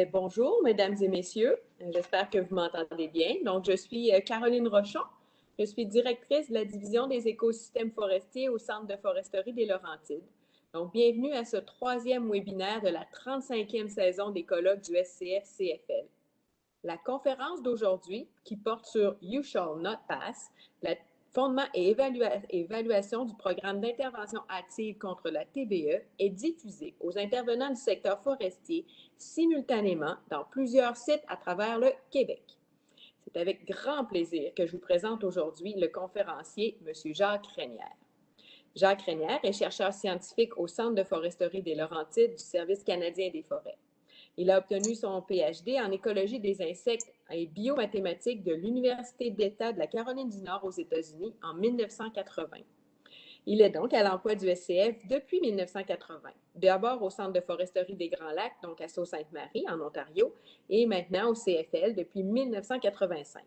Bonjour, mesdames et messieurs. J'espère que vous m'entendez bien. Donc, je suis Caroline Rochon. Je suis directrice de la division des écosystèmes forestiers au Centre de foresterie des Laurentides. Donc, bienvenue à ce troisième webinaire de la 35e saison des colloques du SCF-CFL. La conférence d'aujourd'hui, qui porte sur You Shall Not Pass, le fondement et évaluation du programme d'intervention active contre la TBE, est diffusée aux intervenants du secteur forestier simultanément dans plusieurs sites à travers le Québec. C'est avec grand plaisir que je vous présente aujourd'hui le conférencier, M. Jacques Reynière. Jacques Reynière est chercheur scientifique au Centre de foresterie des Laurentides du Service canadien des forêts. Il a obtenu son PhD en écologie des insectes et biomathématiques de l'Université d'État de la Caroline du Nord aux États-Unis en 1980. Il est donc à l'emploi du SCF depuis 1980, d'abord au Centre de foresterie des Grands Lacs, donc à Sault-Sainte-Marie, en Ontario, et maintenant au CFL depuis 1985.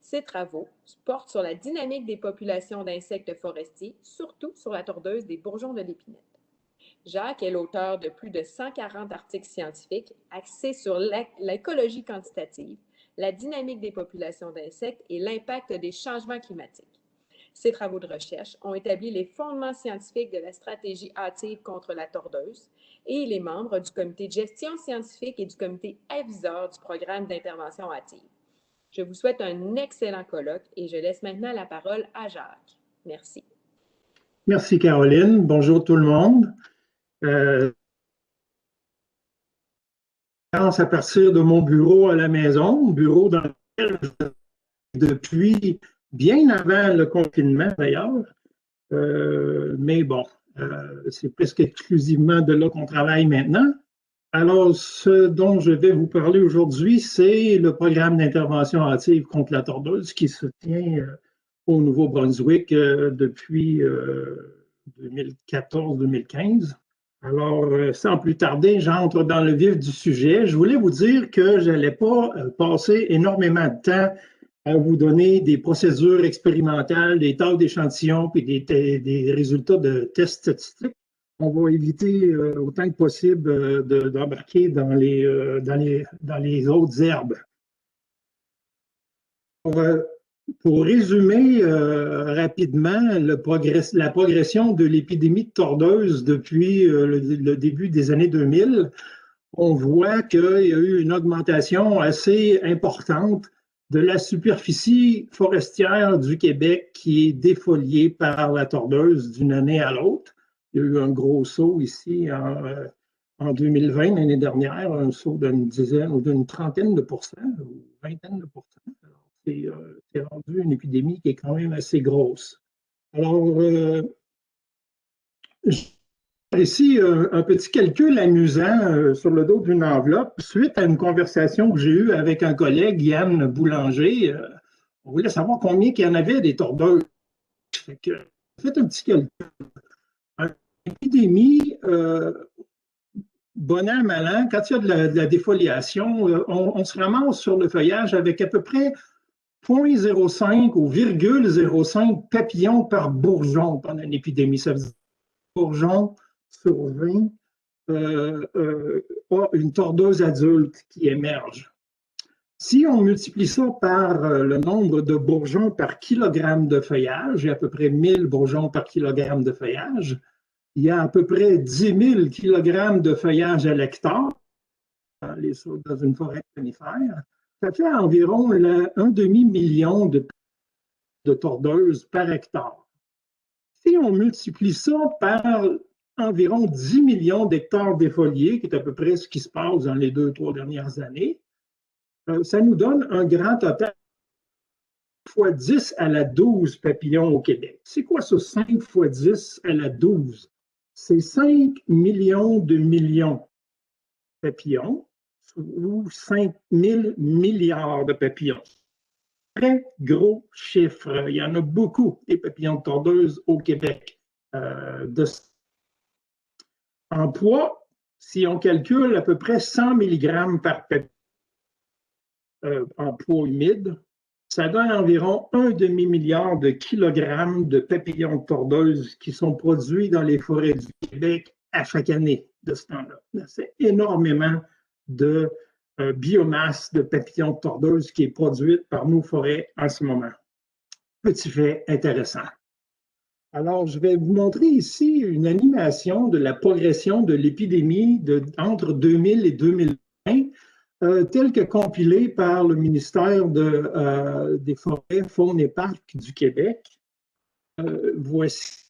Ses travaux portent sur la dynamique des populations d'insectes forestiers, surtout sur la tordeuse des bourgeons de l'épinette. Jacques est l'auteur de plus de 140 articles scientifiques axés sur l'écologie quantitative, la dynamique des populations d'insectes et l'impact des changements climatiques. Ces travaux de recherche ont établi les fondements scientifiques de la stratégie hâtive contre la tordeuse et il est membre du comité de gestion scientifique et du comité aviseur du programme d'intervention hâtive. Je vous souhaite un excellent colloque et je laisse maintenant la parole à Jacques. Merci. Merci Caroline. Bonjour tout le monde. À partir de mon bureau à la maison, bureau dans lequel depuis bien avant le confinement d'ailleurs, mais bon, c'est presque exclusivement de là qu'on travaille maintenant. Alors, ce dont je vais vous parler aujourd'hui, c'est le programme d'intervention hâtive contre la tordeuse qui se tient au Nouveau-Brunswick depuis 2014-2015. Alors, sans plus tarder, j'entre dans le vif du sujet. Je voulais vous dire que je n'allais pas passer énormément de temps à vous donner des procédures expérimentales, des tables d'échantillons puis des résultats de tests statistiques. On va éviter autant que possible d'embarquer dans les autres herbes. Pour résumer rapidement la progression de l'épidémie de tordeuse depuis le début des années 2000, on voit qu'il y a eu une augmentation assez importante de la superficie forestière du Québec qui est défoliée par la tordeuse d'une année à l'autre. Il y a eu un gros saut ici en 2020, l'année dernière, un saut d'une dizaine ou d'une trentaine de pourcents, ou vingtaine de pourcents. C'est rendu une épidémie qui est quand même assez grosse. Alors, ici, un petit calcul amusant sur le dos d'une enveloppe. Suite à une conversation que j'ai eue avec un collègue, Yann Boulanger, on voulait savoir combien il y en avait des tordeuses. Fait que, faites un petit calcul. Une épidémie, bon an, mal an, quand il y a de la défoliation, on se ramasse sur le feuillage avec à peu près 0,05 ou 0,05 papillons par bourgeon pendant une épidémie. Ça veut dire bourgeon sur 20 a une tordeuse adulte qui émerge. Si on multiplie ça par le nombre de bourgeons par kilogramme de feuillage, il y a à peu près 1000 bourgeons par kilogramme de feuillage, il y a à peu près 10 000 kilogrammes de feuillage à l'hectare dans une forêt conifère. Ça fait environ un demi-million de tordeuses par hectare. Si on multiplie ça par environ 10 millions d'hectares défoliés, qui est à peu près ce qui se passe dans les 2-3 dernières années, ça nous donne un grand total fois 10 à la 12 papillons au Québec. C'est quoi ça, 5 fois 10 à la 12? C'est 5 millions de millions de papillons ou 5 000 milliards de papillons. Très gros chiffre. Il y en a beaucoup, des papillons de tordeuse au Québec. En poids, si on calcule à peu près 100 mg par papillon en poids humide, ça donne environ un demi-milliard de kilogrammes de papillons de tordeuse qui sont produits dans les forêts du Québec à chaque année de ce temps-là. C'est énormément de biomasse de papillons de tordeuse qui est produite par nos forêts en ce moment. Petit fait intéressant. Alors, je vais vous montrer ici une animation de la progression de l'épidémie entre 2000 et 2020, telle que compilée par le ministère des Forêts, Faune et Parcs du Québec. Voici.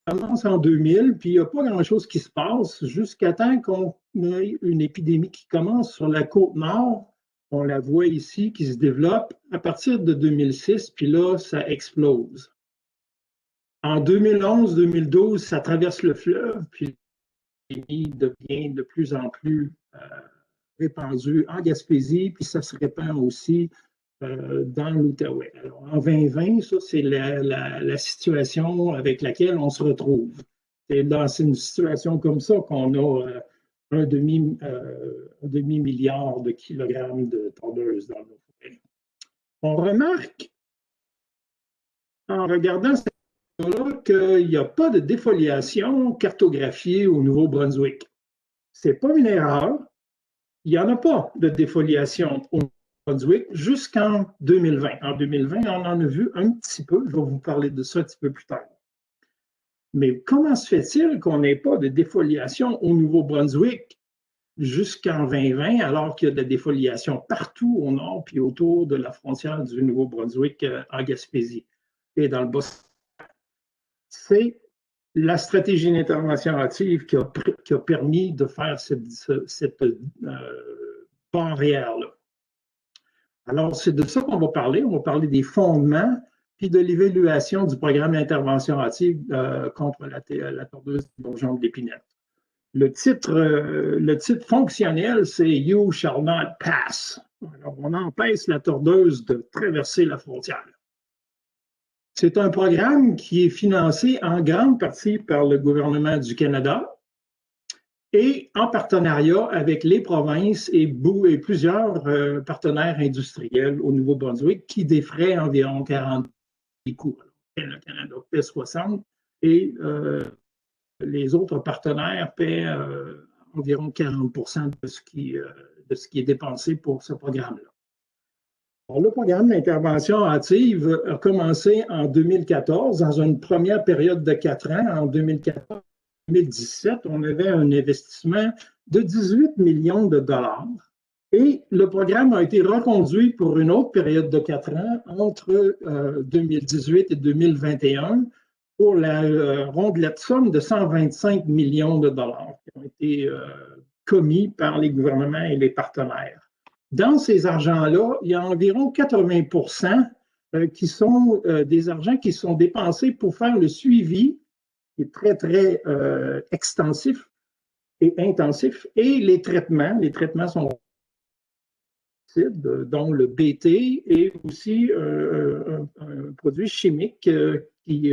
Ça commence en 2000, puis il n'y a pas grand-chose qui se passe jusqu'à temps qu'on ait une épidémie qui commence sur la côte nord. On la voit ici, qui se développe à partir de 2006, puis là, ça explose. En 2011-2012, ça traverse le fleuve, puis l'épidémie devient de plus en plus répandue en Gaspésie, puis ça se répand aussi dans l'Outaouais. Alors, en 2020, ça, c'est la situation avec laquelle on se retrouve. C'est dans une situation comme ça qu'on a un demi-milliard de kilogrammes de tondeuses dans nos forêts. On remarque, en regardant cette là qu'il n'y a pas de défoliation cartographiée au Nouveau-Brunswick. Ce n'est pas une erreur. Il n'y en a pas de défoliation au Nouveau-Brunswick jusqu'en 2020. En 2020, on en a vu un petit peu. Je vais vous parler de ça un petit peu plus tard. Mais comment se fait-il qu'on n'ait pas de défoliation au Nouveau-Brunswick jusqu'en 2020, alors qu'il y a de la défoliation partout au nord puis autour de la frontière du Nouveau-Brunswick en Gaspésie et dans le Bas? C'est la stratégie d'intervention active qui a permis de faire cette barrière-là. Alors, c'est de ça qu'on va parler. On va parler des fondements puis de l'évaluation du programme d'intervention active contre la tordeuse des bourgeons de l'épinette. Le titre fonctionnel, c'est « You shall not pass ». Alors, on empêche la tordeuse de traverser la frontière. C'est un programme qui est financé en grande partie par le gouvernement du Canada et en partenariat avec les provinces et plusieurs partenaires industriels au Nouveau-Brunswick qui défraient environ 40 des coûts. Le Canada paie 60 et les autres partenaires paient environ 40 de ce qui est dépensé pour ce programme-là. Alors, le programme d'intervention active a commencé en 2014, dans une première période de 4 ans. En 2014-2017, on avait un investissement de 18 millions de dollars. Et le programme a été reconduit pour une autre période de 4 ans, entre 2018 et 2021, pour la rondelette somme de 125 millions de dollars qui ont été commis par les gouvernements et les partenaires. Dans ces argents-là, il y a environ 80 qui sont des argents qui sont dépensés pour faire le suivi, qui est très, très extensif et intensif, et les traitements. Les traitements sont dont le BT et aussi un produit chimique qui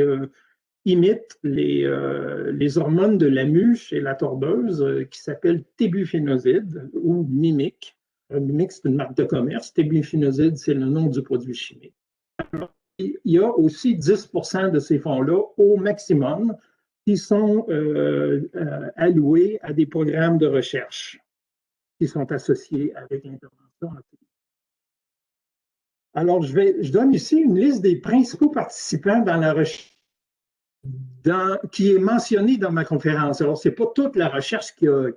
imite les hormones de la mûche et la tordeuse qui s'appelle tébuphénoside ou Mimic. Mimic, c'est une marque de commerce. Tébuphénoside, c'est le nom du produit chimique. Alors, il y a aussi 10 de ces fonds-là au maximum qui sont alloués à des programmes de recherche qui sont associés avec l'intervention active. Alors, je donne ici une liste des principaux participants dans la recherche qui est mentionnée dans ma conférence. Alors, ce n'est pas toute la recherche qui a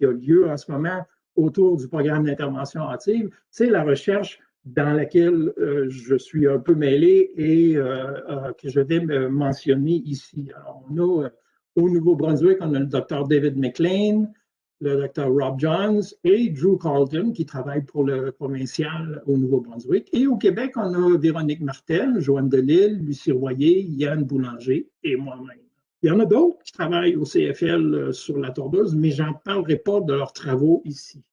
lieu en ce moment autour du programme d'intervention active, c'est la recherche dans laquelle je suis un peu mêlé et que je vais mentionner ici. Alors, on a au Nouveau-Brunswick, on a le Dr. David McLean, le Dr. Rob Johns et Drew Carlton qui travaillent pour le provincial au Nouveau-Brunswick. Et au Québec, on a Véronique Martel, Joanne Delisle, Lucie Royer, Yann Boulanger et moi-même. Il y en a d'autres qui travaillent au CFL sur la tordeuse, mais je n'en parlerai pas de leurs travaux ici,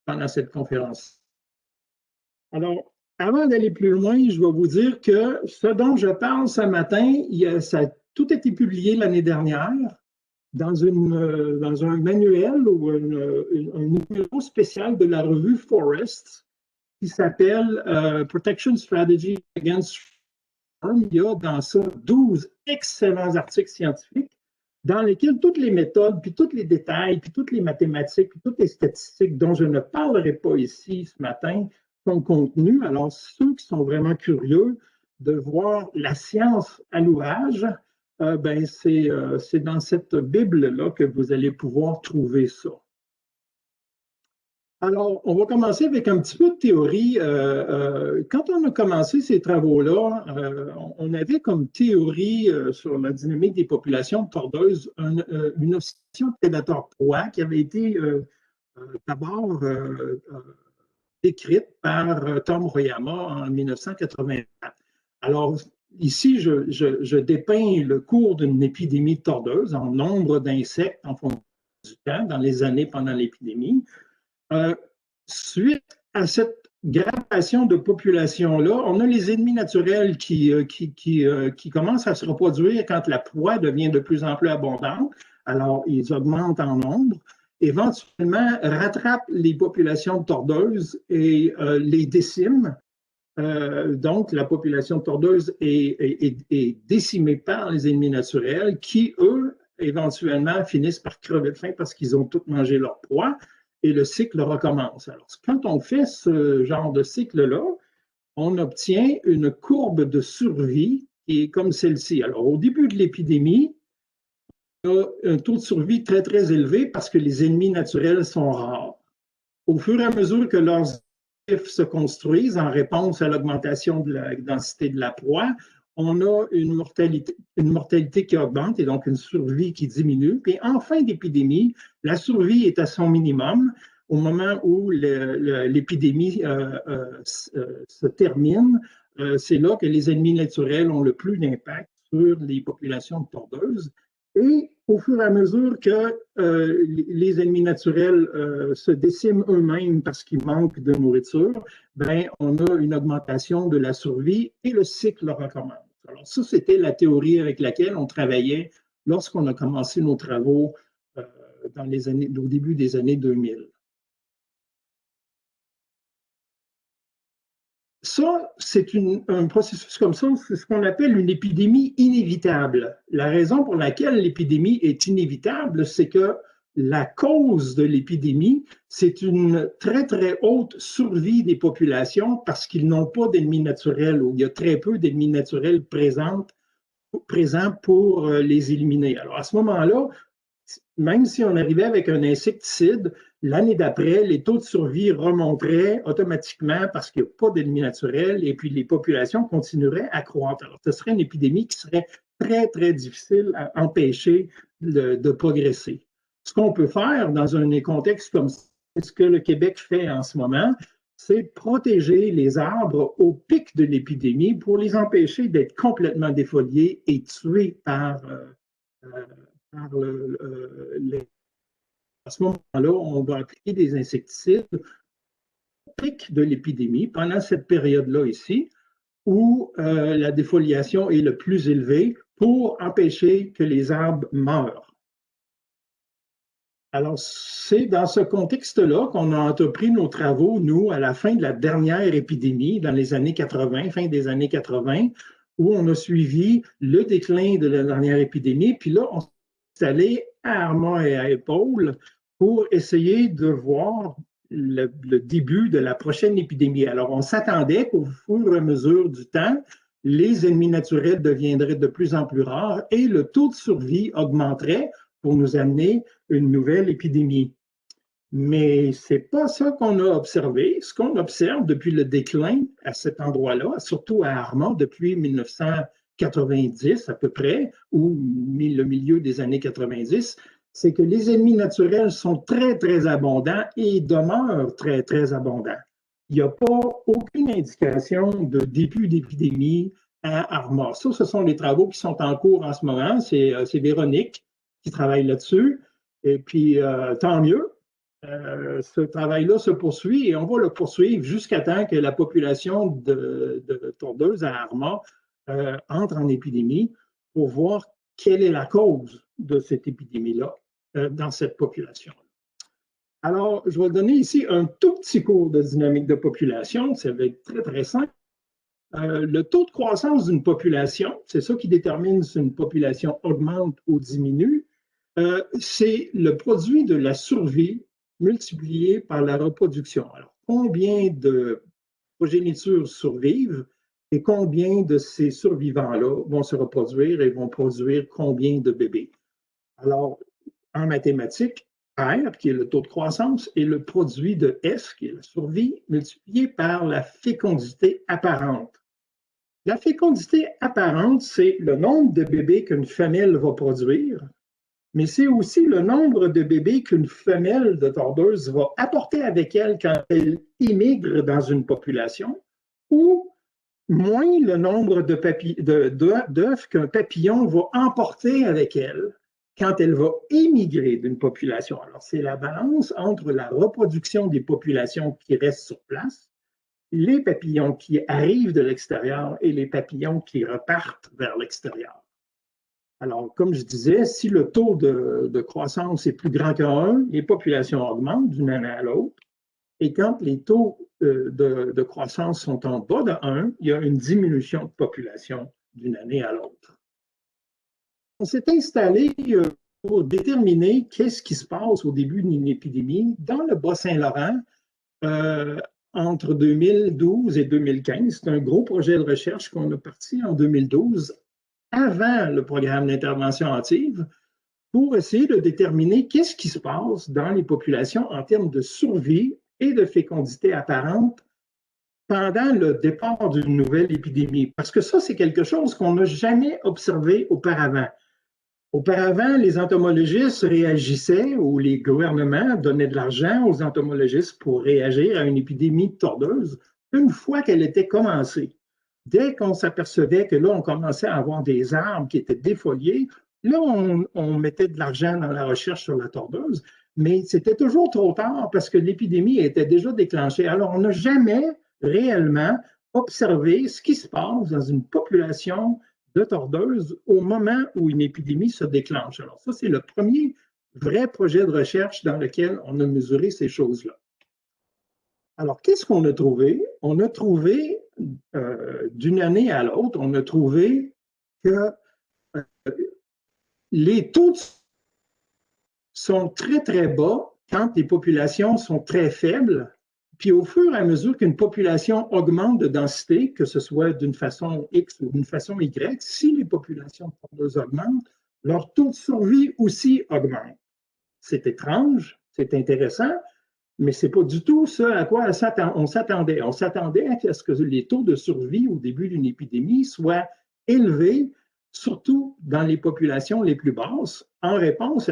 pendant cette conférence. Alors, avant d'aller plus loin, je vais vous dire que ce dont je parle ce matin, ça a tout été publié l'année dernière dans un manuel ou un numéro spécial de la revue Forest qui s'appelle Protection Strategy Against Farm. Il y a dans ça 12 excellents articles scientifiques, dans lesquelles toutes les méthodes, puis tous les détails, puis toutes les mathématiques, puis toutes les statistiques dont je ne parlerai pas ici ce matin sont contenues. Alors, ceux qui sont vraiment curieux de voir la science à l'ouvrage, c'est dans cette Bible-là que vous allez pouvoir trouver ça. Alors, on va commencer avec un petit peu de théorie. Quand on a commencé ces travaux-là, on avait comme théorie sur la dynamique des populations tordeuses une oscillation prédateur-proie qui avait été d'abord décrite par Tom Royama en 1984. Alors, ici, je dépeins le cours d'une épidémie tordeuse en nombre d'insectes en fonction du temps, dans les années pendant l'épidémie. Suite à cette gradation de population-là, on a les ennemis naturels qui commencent à se reproduire quand la proie devient de plus en plus abondante. Alors, ils augmentent en nombre, éventuellement rattrapent les populations tordeuses et les déciment. Donc, la population tordeuse est décimée par les ennemis naturels qui, eux, éventuellement finissent par crever de faim parce qu'ils ont tous mangé leur proie. Et le cycle recommence. Alors, quand on fait ce genre de cycle-là, on obtient une courbe de survie qui est comme celle-ci. Alors, au début de l'épidémie, on a un taux de survie très, très élevé parce que les ennemis naturels sont rares. Au fur et à mesure que leurs effectifs se construisent en réponse à l'augmentation de la densité de la proie, on a une mortalité qui augmente et donc une survie qui diminue. Puis en fin d'épidémie, la survie est à son minimum au moment où l'épidémie se termine. C'est là que les ennemis naturels ont le plus d'impact sur les populations tordeuses. Et au fur et à mesure que les ennemis naturels se déciment eux-mêmes parce qu'ils manquent de nourriture, ben, on a une augmentation de la survie et le cycle recommence. Alors ça, c'était la théorie avec laquelle on travaillait lorsqu'on a commencé nos travaux au début des années 2000. Ça, c'est un processus comme ça, c'est ce qu'on appelle une épidémie inévitable. La raison pour laquelle l'épidémie est inévitable, c'est que la cause de l'épidémie, c'est une très, très haute survie des populations parce qu'ils n'ont pas d'ennemis naturels ou il y a très peu d'ennemis naturels présents pour les éliminer. Alors, à ce moment-là, même si on arrivait avec un insecticide, l'année d'après, les taux de survie remonteraient automatiquement parce qu'il n'y a pas d'ennemis naturels et puis les populations continueraient à croître. Alors, ce serait une épidémie qui serait très, très difficile à empêcher de progresser. Ce qu'on peut faire dans un contexte comme ce que le Québec fait en ce moment, c'est protéger les arbres au pic de l'épidémie pour les empêcher d'être complètement défoliés et tués par à ce moment-là, on va appliquer des insecticides au pic de l'épidémie pendant cette période-là ici, où la défoliation est le plus élevée pour empêcher que les arbres meurent. Alors, c'est dans ce contexte-là qu'on a entrepris nos travaux, nous, à la fin de la dernière épidémie, dans les années 80, fin des années 80, où on a suivi le déclin de la dernière épidémie, puis là, on s'est allé à Armand et à Épaule pour essayer de voir le début de la prochaine épidémie. Alors, on s'attendait qu'au fur et à mesure du temps, les ennemis naturels deviendraient de plus en plus rares et le taux de survie augmenterait pour nous amener une nouvelle épidémie. Mais ce n'est pas ça qu'on a observé. Ce qu'on observe depuis le déclin à cet endroit-là, surtout à Armand depuis 1990 à peu près, ou le milieu des années 90, c'est que les ennemis naturels sont très, très abondants et demeurent très, très abondants. Il n'y a pas aucune indication de début d'épidémie à Armand. Ça, ce sont les travaux qui sont en cours en ce moment. C'est Véronique qui travaille là-dessus. Et puis, tant mieux. Ce travail-là se poursuit et on va le poursuivre jusqu'à temps que la population de tordeuses à Armand entre en épidémie pour voir quelle est la cause de cette épidémie-là dans cette population. Alors, je vais donner ici un tout petit cours de dynamique de population. Ça va être très, très simple. Le taux de croissance d'une population, c'est ça qui détermine si une population augmente ou diminue. C'est le produit de la survie multiplié par la reproduction. Alors, combien de progénitures survivent et combien de ces survivants-là vont se reproduire et vont produire combien de bébés? Alors, en mathématiques, R, qui est le taux de croissance, est le produit de S, qui est la survie, multiplié par la fécondité apparente. La fécondité apparente, c'est le nombre de bébés qu'une femelle va produire, mais c'est aussi le nombre de bébés qu'une femelle de tordeuse va apporter avec elle quand elle immigre dans une population, ou moins le nombre d'œufs qu'un papillon va emporter avec elle quand elle va émigrer d'une population. Alors, c'est la balance entre la reproduction des populations qui restent sur place, les papillons qui arrivent de l'extérieur et les papillons qui repartent vers l'extérieur. Alors, comme je disais, si le taux de croissance est plus grand que 1, les populations augmentent d'une année à l'autre. Et quand les taux de croissance sont en bas de 1, il y a une diminution de population d'une année à l'autre. On s'est installé pour déterminer qu'est-ce qui se passe au début d'une épidémie dans le Bas-Saint-Laurent entre 2012 et 2015. C'est un gros projet de recherche qu'on a parti en 2012 avant le programme d'intervention hâtive pour essayer de déterminer qu'est-ce qui se passe dans les populations en termes de survie et de fécondité apparente pendant le départ d'une nouvelle épidémie. Parce que ça, c'est quelque chose qu'on n'a jamais observé auparavant. Auparavant, les entomologistes réagissaient ou les gouvernements donnaient de l'argent aux entomologistes pour réagir à une épidémie de tordeuse une fois qu'elle était commencée. Dès qu'on s'apercevait que là, on commençait à avoir des arbres qui étaient défoliés, là, on mettait de l'argent dans la recherche sur la tordeuse, mais c'était toujours trop tard parce que l'épidémie était déjà déclenchée. Alors, on n'a jamais réellement observé ce qui se passe dans une population de tordeuses au moment où une épidémie se déclenche. Alors, ça, c'est le premier vrai projet de recherche dans lequel on a mesuré ces choses-là. Alors, qu'est-ce qu'on a trouvé? On a trouvé, d'une année à l'autre, on a trouvé que les taux sont très, très bas quand les populations sont très faibles. Puis au fur et à mesure qu'une population augmente de densité, que ce soit d'une façon X ou d'une façon Y, si les populations de tordeuses augmentent, leur taux de survie aussi augmente. C'est étrange, c'est intéressant, mais ce n'est pas du tout ce à quoi on s'attendait. On s'attendait à ce que les taux de survie au début d'une épidémie soient élevés, surtout dans les populations les plus basses, en réponse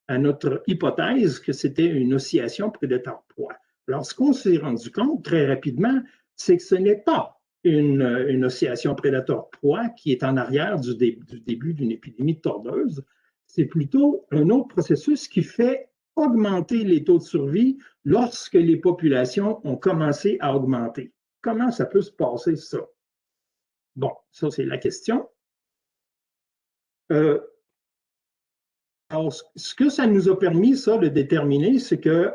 à notre hypothèse que c'était une oscillation prédateur-proie. Alors, ce qu'on s'est rendu compte très rapidement, c'est que ce n'est pas une oscillation prédateur-proie qui est en arrière du début d'une épidémie de tordeuse. C'est plutôt un autre processus qui fait augmenter les taux de survie lorsque les populations ont commencé à augmenter. Comment ça peut se passer, ça? Bon, ça, c'est la question. Alors, ce que ça nous a permis, ça, de déterminer, c'est que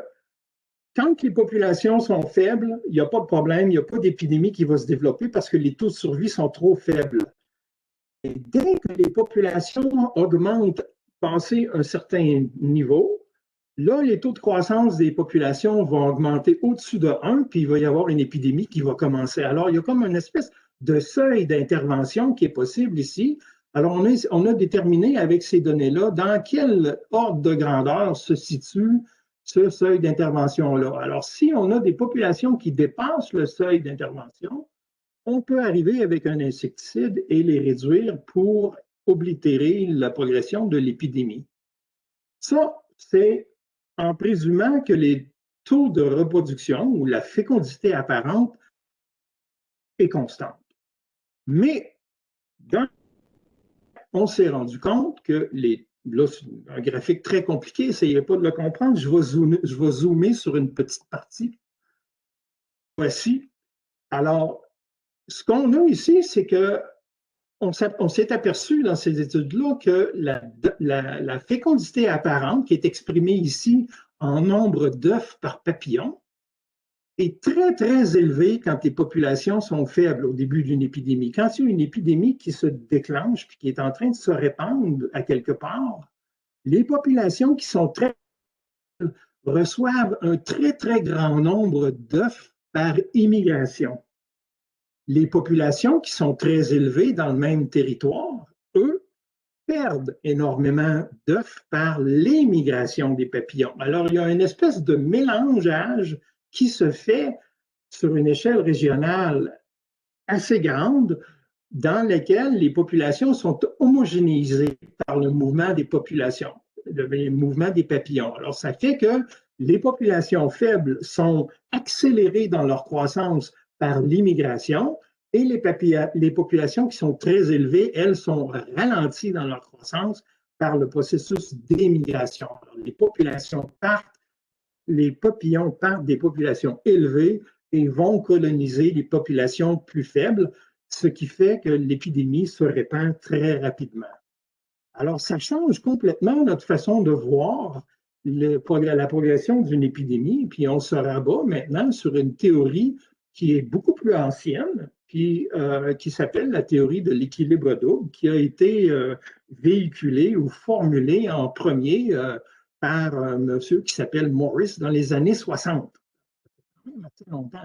quand les populations sont faibles, il n'y a pas de problème, il n'y a pas d'épidémie qui va se développer parce que les taux de survie sont trop faibles. Et dès que les populations augmentent, passé un certain niveau, là, les taux de croissance des populations vont augmenter au-dessus de 1, puis il va y avoir une épidémie qui va commencer. Alors, il y a comme une espèce de seuil d'intervention qui est possible ici. Alors, on a déterminé avec ces données-là dans quel ordre de grandeur se situe ce seuil d'intervention-là. Alors, si on a des populations qui dépassent le seuil d'intervention, on peut arriver avec un insecticide et les réduire pour oblitérer la progression de l'épidémie. Ça, c'est en présumant que les taux de reproduction ou la fécondité apparente est constante. Mais on s'est rendu compte que là, c'est un graphique très compliqué, essayez pas de le comprendre. Je vais zoomer sur une petite partie. Voici. Alors, ce qu'on a ici, c'est qu'on s'est aperçu dans ces études-là que la fécondité apparente, qui est exprimée ici en nombre d'œufs par papillon, est très, très élevée quand les populations sont faibles au début d'une épidémie. Quand il y a une épidémie qui se déclenche et qui est en train de se répandre à quelque part, Les populations qui sont très reçoivent un très, très grand nombre d'œufs par immigration. Les populations qui sont très élevées dans le même territoire, eux, perdent énormément d'œufs par l'émigration des papillons. Alors, il y a une espèce de mélangeage qui se fait sur une échelle régionale assez grande dans laquelle les populations sont homogénéisées par le mouvement des populations, le mouvement des papillons. Alors, ça fait que les populations faibles sont accélérées dans leur croissance par l'immigration et les populations qui sont très élevées, elles, sont ralenties dans leur croissance par le processus d'émigration. Les populations partent, les papillons partent des populations élevées et vont coloniser les populations plus faibles, ce qui fait que l'épidémie se répand très rapidement. Alors, ça change complètement notre façon de voir la progression d'une épidémie, puis on se rabat maintenant sur une théorie qui est beaucoup plus ancienne, puis qui s'appelle la théorie de l'équilibre double, qui a été véhiculée ou formulée en premier par un monsieur qui s'appelle Morris dans les années 60. Assez longtemps.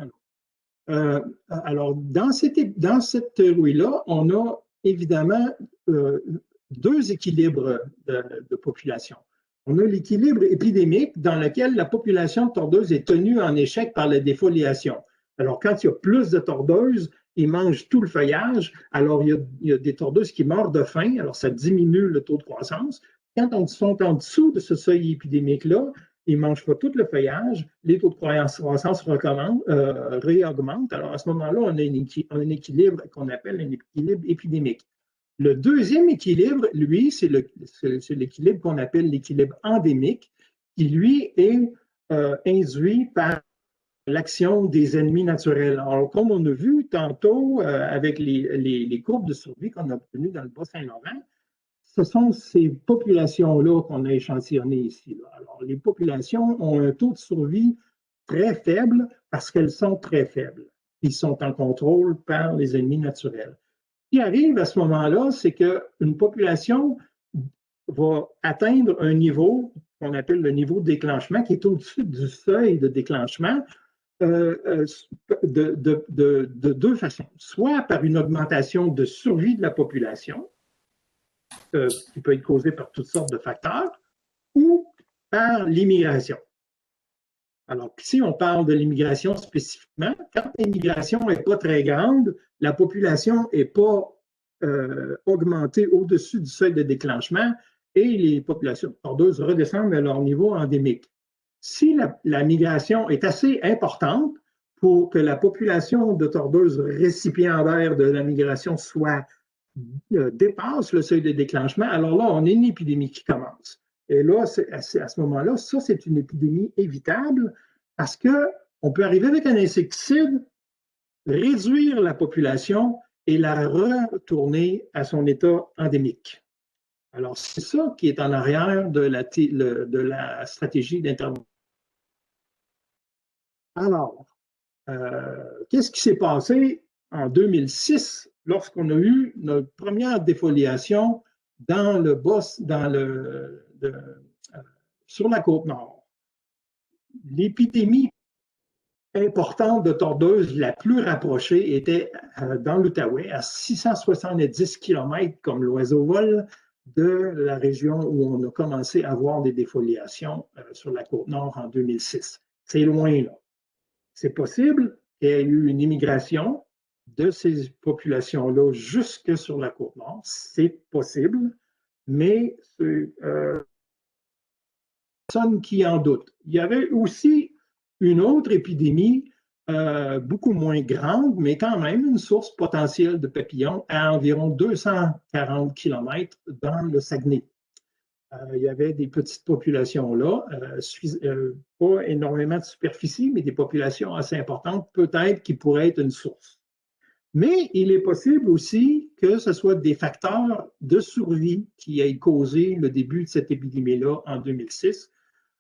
Alors, dans cette théorie-là, on a évidemment deux équilibres de population. On a l'équilibre épidémique dans lequel la population de tordeuses est tenue en échec par la défoliation. Alors, quand il y a plus de tordeuses, ils mangent tout le feuillage. Alors, il y a des tordeuses qui meurent de faim. Alors, ça diminue le taux de croissance. Quand on sont en dessous de ce seuil épidémique-là, ils ne mangent pas tout le feuillage, les taux de croissance réaugmentent. Alors, à ce moment-là, on a un équilibre qu'on appelle un équilibre épidémique. Le deuxième équilibre, lui, c'est l'équilibre qu'on appelle l'équilibre endémique, qui, lui, est induit par l'action des ennemis naturels. Alors, comme on a vu tantôt avec les courbes de survie qu'on a obtenues dans le Bas-Saint-Laurent, ce sont ces populations-là qu'on a échantillonnées ici. Alors, les populations ont un taux de survie très faible parce qu'elles sont très faibles. Ils sont en contrôle par les ennemis naturels. Ce qui arrive à ce moment-là, c'est qu'une population va atteindre un niveau qu'on appelle le niveau de déclenchement, qui est au-dessus du seuil de déclenchement de deux façons. Soit par une augmentation de survie de la population, qui peut être causée par toutes sortes de facteurs, ou par l'immigration. Alors, si on parle de l'immigration spécifiquement, quand l'immigration n'est pas très grande, la population n'est pas augmentée au-dessus du seuil de déclenchement et les populations tordeuses redescendent à leur niveau endémique. Si la migration est assez importante pour que la population de tordeuses récipiendaires de la migration dépasse le seuil de déclenchement, alors là, on a une épidémie qui commence. Et là, à ce moment-là, ça, c'est une épidémie évitable parce qu'on peut arriver avec un insecticide, réduire la population et la retourner à son état endémique. Alors, c'est ça qui est en arrière de la stratégie d'intervention. Alors, qu'est-ce qui s'est passé en 2006 lorsqu'on a eu notre première défoliation dans le boss, sur la Côte-Nord? L'épidémie importante de tordeuses la plus rapprochée était dans l'Outaouais, à 670 km comme l'oiseau vole de la région où on a commencé à voir des défoliations sur la Côte-Nord en 2006. C'est loin, là. C'est possible qu'il y ait eu une immigration de ces populations-là jusque sur la Côte-Nord. C'est possible, mais c'est personne qui en doute. Il y avait aussi une autre épidémie beaucoup moins grande, mais quand même une source potentielle de papillons à environ 240 km dans le Saguenay. Il y avait des petites populations là, pas énormément de superficie, mais des populations assez importantes, peut-être qui pourraient être une source. Mais il est possible aussi que ce soit des facteurs de survie qui aient causé le début de cette épidémie-là en 2006.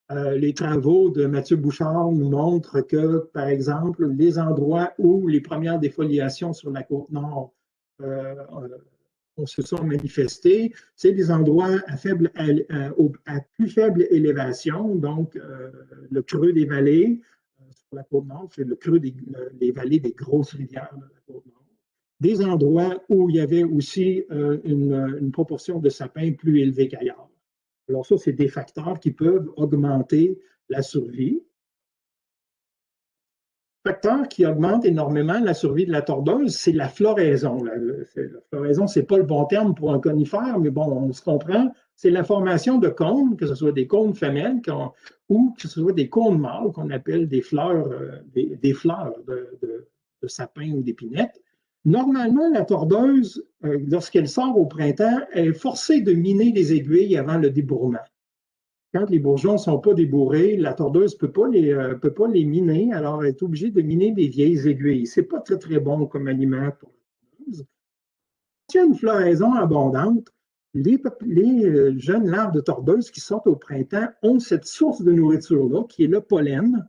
Les travaux de Mathieu Bouchard nous montrent que, par exemple, les endroits où les premières défoliations sur la Côte-Nord se sont manifestés. C'est des endroits à plus faible élévation, donc le creux des vallées sur la côte nord, c'est le creux des vallées des grosses rivières de la côte nord. Des endroits où il y avait aussi une proportion de sapins plus élevée qu'ailleurs. Alors ça, c'est des facteurs qui peuvent augmenter la survie. Facteur qui augmente énormément la survie de la tordeuse, c'est la floraison. La floraison, ce n'est pas le bon terme pour un conifère, mais bon, on se comprend. C'est la formation de cônes, que ce soit des cônes femelles ou que ce soit des cônes mâles qu'on appelle des fleurs, des fleurs de sapin ou d'épinette. Normalement, la tordeuse, lorsqu'elle sort au printemps, elle est forcée de miner les aiguilles avant le débourrement. Quand les bourgeons ne sont pas débourrés, la tordeuse ne peut pas les miner, alors elle est obligée de miner des vieilles aiguilles. Ce n'est pas très, très bon comme aliment pour la tordeuse. S'il y a une floraison abondante, les jeunes larves de tordeuse qui sortent au printemps ont cette source de nourriture-là, qui est le pollen,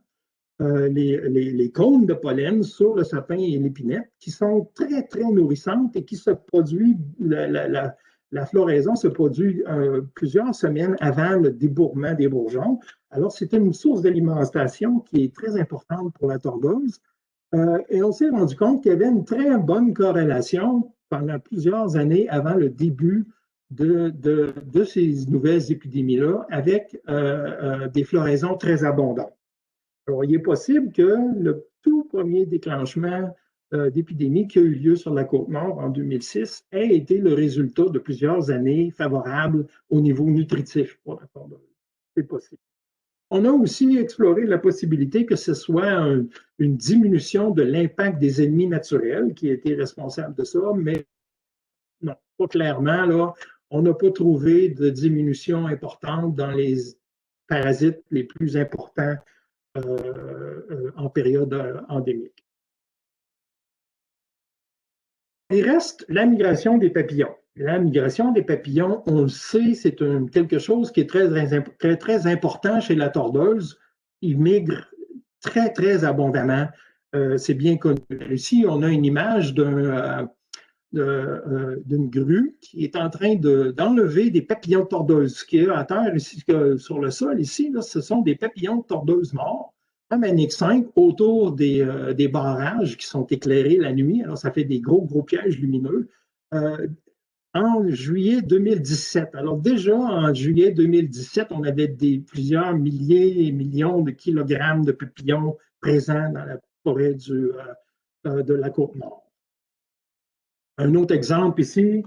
les cônes de pollen sur le sapin et l'épinette, qui sont très, très nourrissantes et qui se produisent, la floraison se produit plusieurs semaines avant le débourrement des bourgeons. Alors, c'est une source d'alimentation qui est très importante pour la tordeuse. Et on s'est rendu compte qu'il y avait une très bonne corrélation pendant plusieurs années avant le début de ces nouvelles épidémies-là avec des floraisons très abondantes. Alors, il est possible que le tout premier déclenchement d'épidémie qui a eu lieu sur la Côte-Nord en 2006 ait été le résultat de plusieurs années favorables au niveau nutritif pour la tordeuse. C'est possible. On a aussi exploré la possibilité que ce soit une diminution de l'impact des ennemis naturels qui a été responsable de ça, mais non, pas clairement. Là, on n'a pas trouvé de diminution importante dans les parasites les plus importants en période endémique. Il reste la migration des papillons. La migration des papillons, on le sait, c'est quelque chose qui est très, très important chez la tordeuse. Ils migrent très, très abondamment. C'est bien connu. Ici, on a une image d'une grue qui est en train d'enlever des papillons de tordeuse. Ce qui est à terre, ici, sur le sol, ici, là, ce sont des papillons de tordeuse morts. Comme Annexe 5, autour des barrages qui sont éclairés la nuit. Alors, ça fait des gros pièges lumineux. En juillet 2017, alors déjà en juillet 2017, on avait plusieurs milliers et millions de kilogrammes de papillons présents dans la forêt de la Côte-Nord. Un autre exemple ici,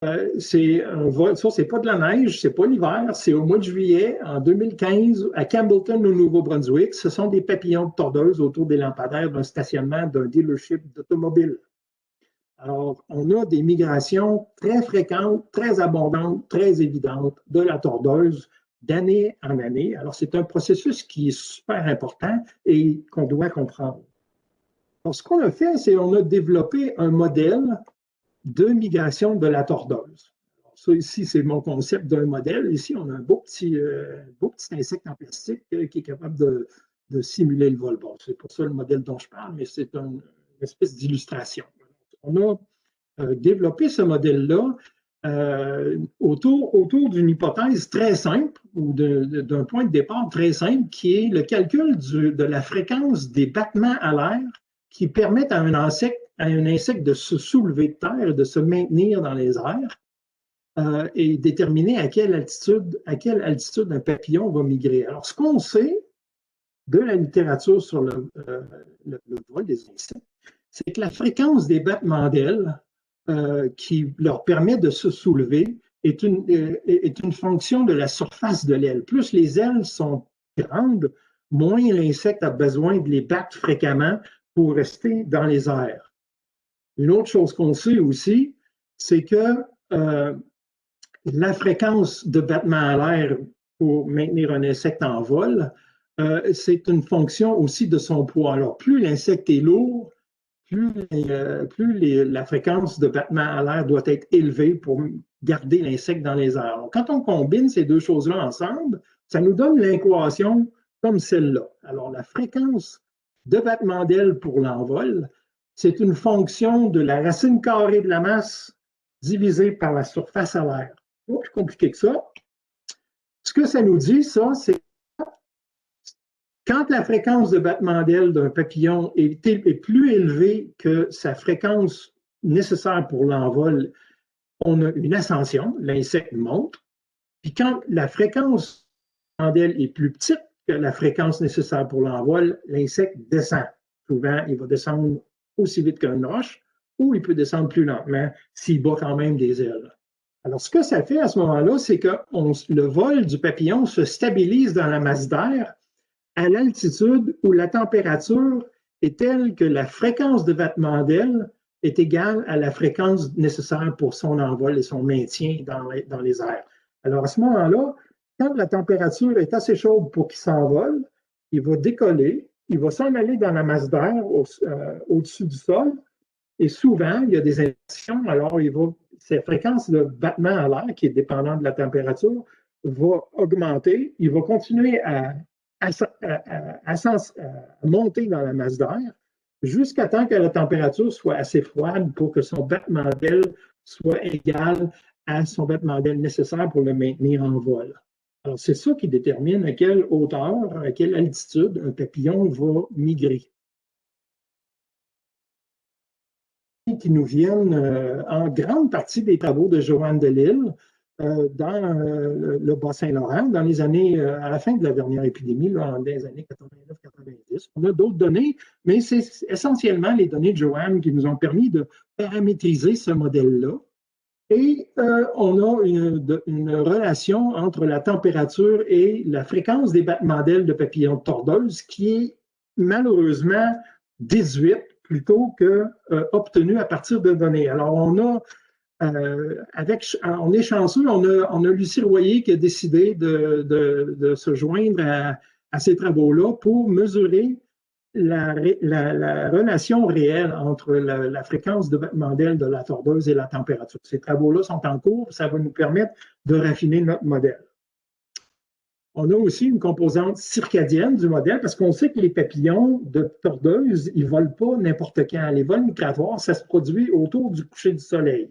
ça, c'est pas de la neige, c'est pas l'hiver, c'est au mois de juillet, en 2015, à Campbellton, au Nouveau-Brunswick. Ce sont des papillons de tordeuse autour des lampadaires d'un stationnement d'un dealership d'automobile. Alors, on a des migrations très fréquentes, très abondantes, très évidentes de la tordeuse d'année en année. Alors, c'est un processus qui est super important et qu'on doit comprendre. Alors, ce qu'on a fait, c'est qu'on a développé un modèle de migration de la tordeuse. Alors, ça, ici, c'est mon concept d'un modèle. Ici, on a un beau petit insecte en plastique qui est capable de simuler le vol. Bon, c'est pour ça le modèle dont je parle, mais c'est une espèce d'illustration. On a développé ce modèle-là autour d'une hypothèse très simple ou d'un point de départ très simple qui est le calcul de la fréquence des battements à l'air qui permettent à un insecte de se soulever de terre et de se maintenir dans les airs et déterminer à quelle altitude un papillon va migrer. Alors, ce qu'on sait de la littérature sur le vol des insectes, c'est que la fréquence des battements d'ailes qui leur permet de se soulever est une fonction de la surface de l'aile. Plus les ailes sont grandes, moins l'insecte a besoin de les battre fréquemment pour rester dans les airs. Une autre chose qu'on sait aussi, c'est que la fréquence de battement à l'air pour maintenir un insecte en vol, c'est une fonction aussi de son poids. Alors, plus l'insecte est lourd, plus la fréquence de battement à l'air doit être élevée pour garder l'insecte dans les airs. Alors, quand on combine ces deux choses-là ensemble, ça nous donne l'équation comme celle-là. Alors, la fréquence de battement d'aile pour l'envol, c'est une fonction de la racine carrée de la masse divisé par la surface à l'air. Pas plus compliqué que ça. Ce que ça nous dit, ça, c'est quand la fréquence de battement d'aile d'un papillon est plus élevée que sa fréquence nécessaire pour l'envol, on a une ascension, l'insecte monte. Puis quand la fréquence d'aile est plus petite que la fréquence nécessaire pour l'envol, l'insecte descend. Souvent, il va descendre aussi vite qu'une roche ou il peut descendre plus lentement s'il bat quand même des ailes. Alors, ce que ça fait à ce moment-là, c'est que le vol du papillon se stabilise dans la masse d'air à l'altitude où la température est telle que la fréquence de battement d'aile est égale à la fréquence nécessaire pour son envol et son maintien dans les airs. Alors, à ce moment-là, quand la température est assez chaude pour qu'il s'envole, il va décoller, il va s'en aller dans la masse d'air au-dessus du sol, et souvent, il y a des inversions, alors sa fréquence de battement à l'air, qui est dépendante de la température, va augmenter, il va continuer à monter dans la masse d'air jusqu'à temps que la température soit assez froide pour que son battement d'aile soit égal à son battement d'aile nécessaire pour le maintenir en vol. Alors, c'est ça qui détermine à quelle hauteur, à quelle altitude un papillon va migrer. Qui nous viennent en grande partie des travaux de Joanne Delisle dans le Bas-Saint-Laurent, dans les années, à la fin de la dernière épidémie, là, dans les années 89-90. On a d'autres données, mais c'est essentiellement les données de Joanne qui nous ont permis de paramétriser ce modèle-là. Et on a une relation entre la température et la fréquence des battements d'ailes de papillons de tordeuse qui est malheureusement déduite plutôt que obtenue à partir de données. Alors, on est chanceux, on a Lucie Royer qui a décidé de se joindre à ces travaux-là pour mesurer la relation réelle entre la fréquence de battement d'aile de la tordeuse et la température. Ces travaux-là sont en cours, ça va nous permettre de raffiner notre modèle. On a aussi une composante circadienne du modèle parce qu'on sait que les papillons de tordeuse, ils ne volent pas n'importe quand. Les vols migratoires, ça se produit autour du coucher du soleil.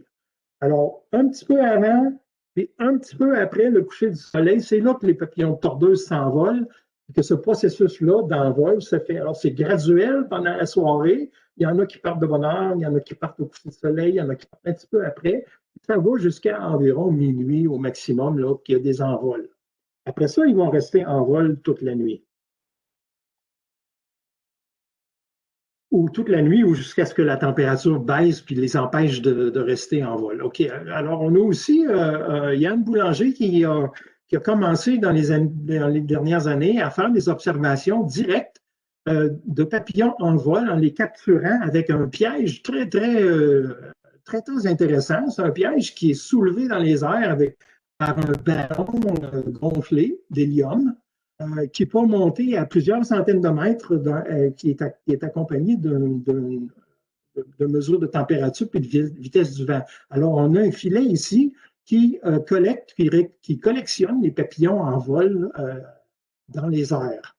Alors, un petit peu avant et un petit peu après le coucher du soleil, c'est là que les papillons de tordeuse s'envolent et que ce processus-là d'envol se fait. Alors, c'est graduel pendant la soirée. Il y en a qui partent de bonne heure, il y en a qui partent au coucher du soleil, il y en a qui partent un petit peu après. Ça va jusqu'à environ minuit au maximum, là, qu'il y a des envols. Après ça, ils vont rester en vol toute la nuit. Ou toute la nuit, ou jusqu'à ce que la température baisse puis les empêche de rester en vol. OK. Alors, on a aussi Yann Boulanger qui a commencé dans les dernières années à faire des observations directes de papillons en vol en les capturant avec un piège très, très, très, très intéressant. C'est un piège qui est soulevé dans les airs par un ballon gonflé d'hélium qui peut monter à plusieurs centaines de mètres, qui est accompagné de mesures de température et de vitesse du vent. Alors, on a un filet ici qui collectionne les papillons en vol dans les airs.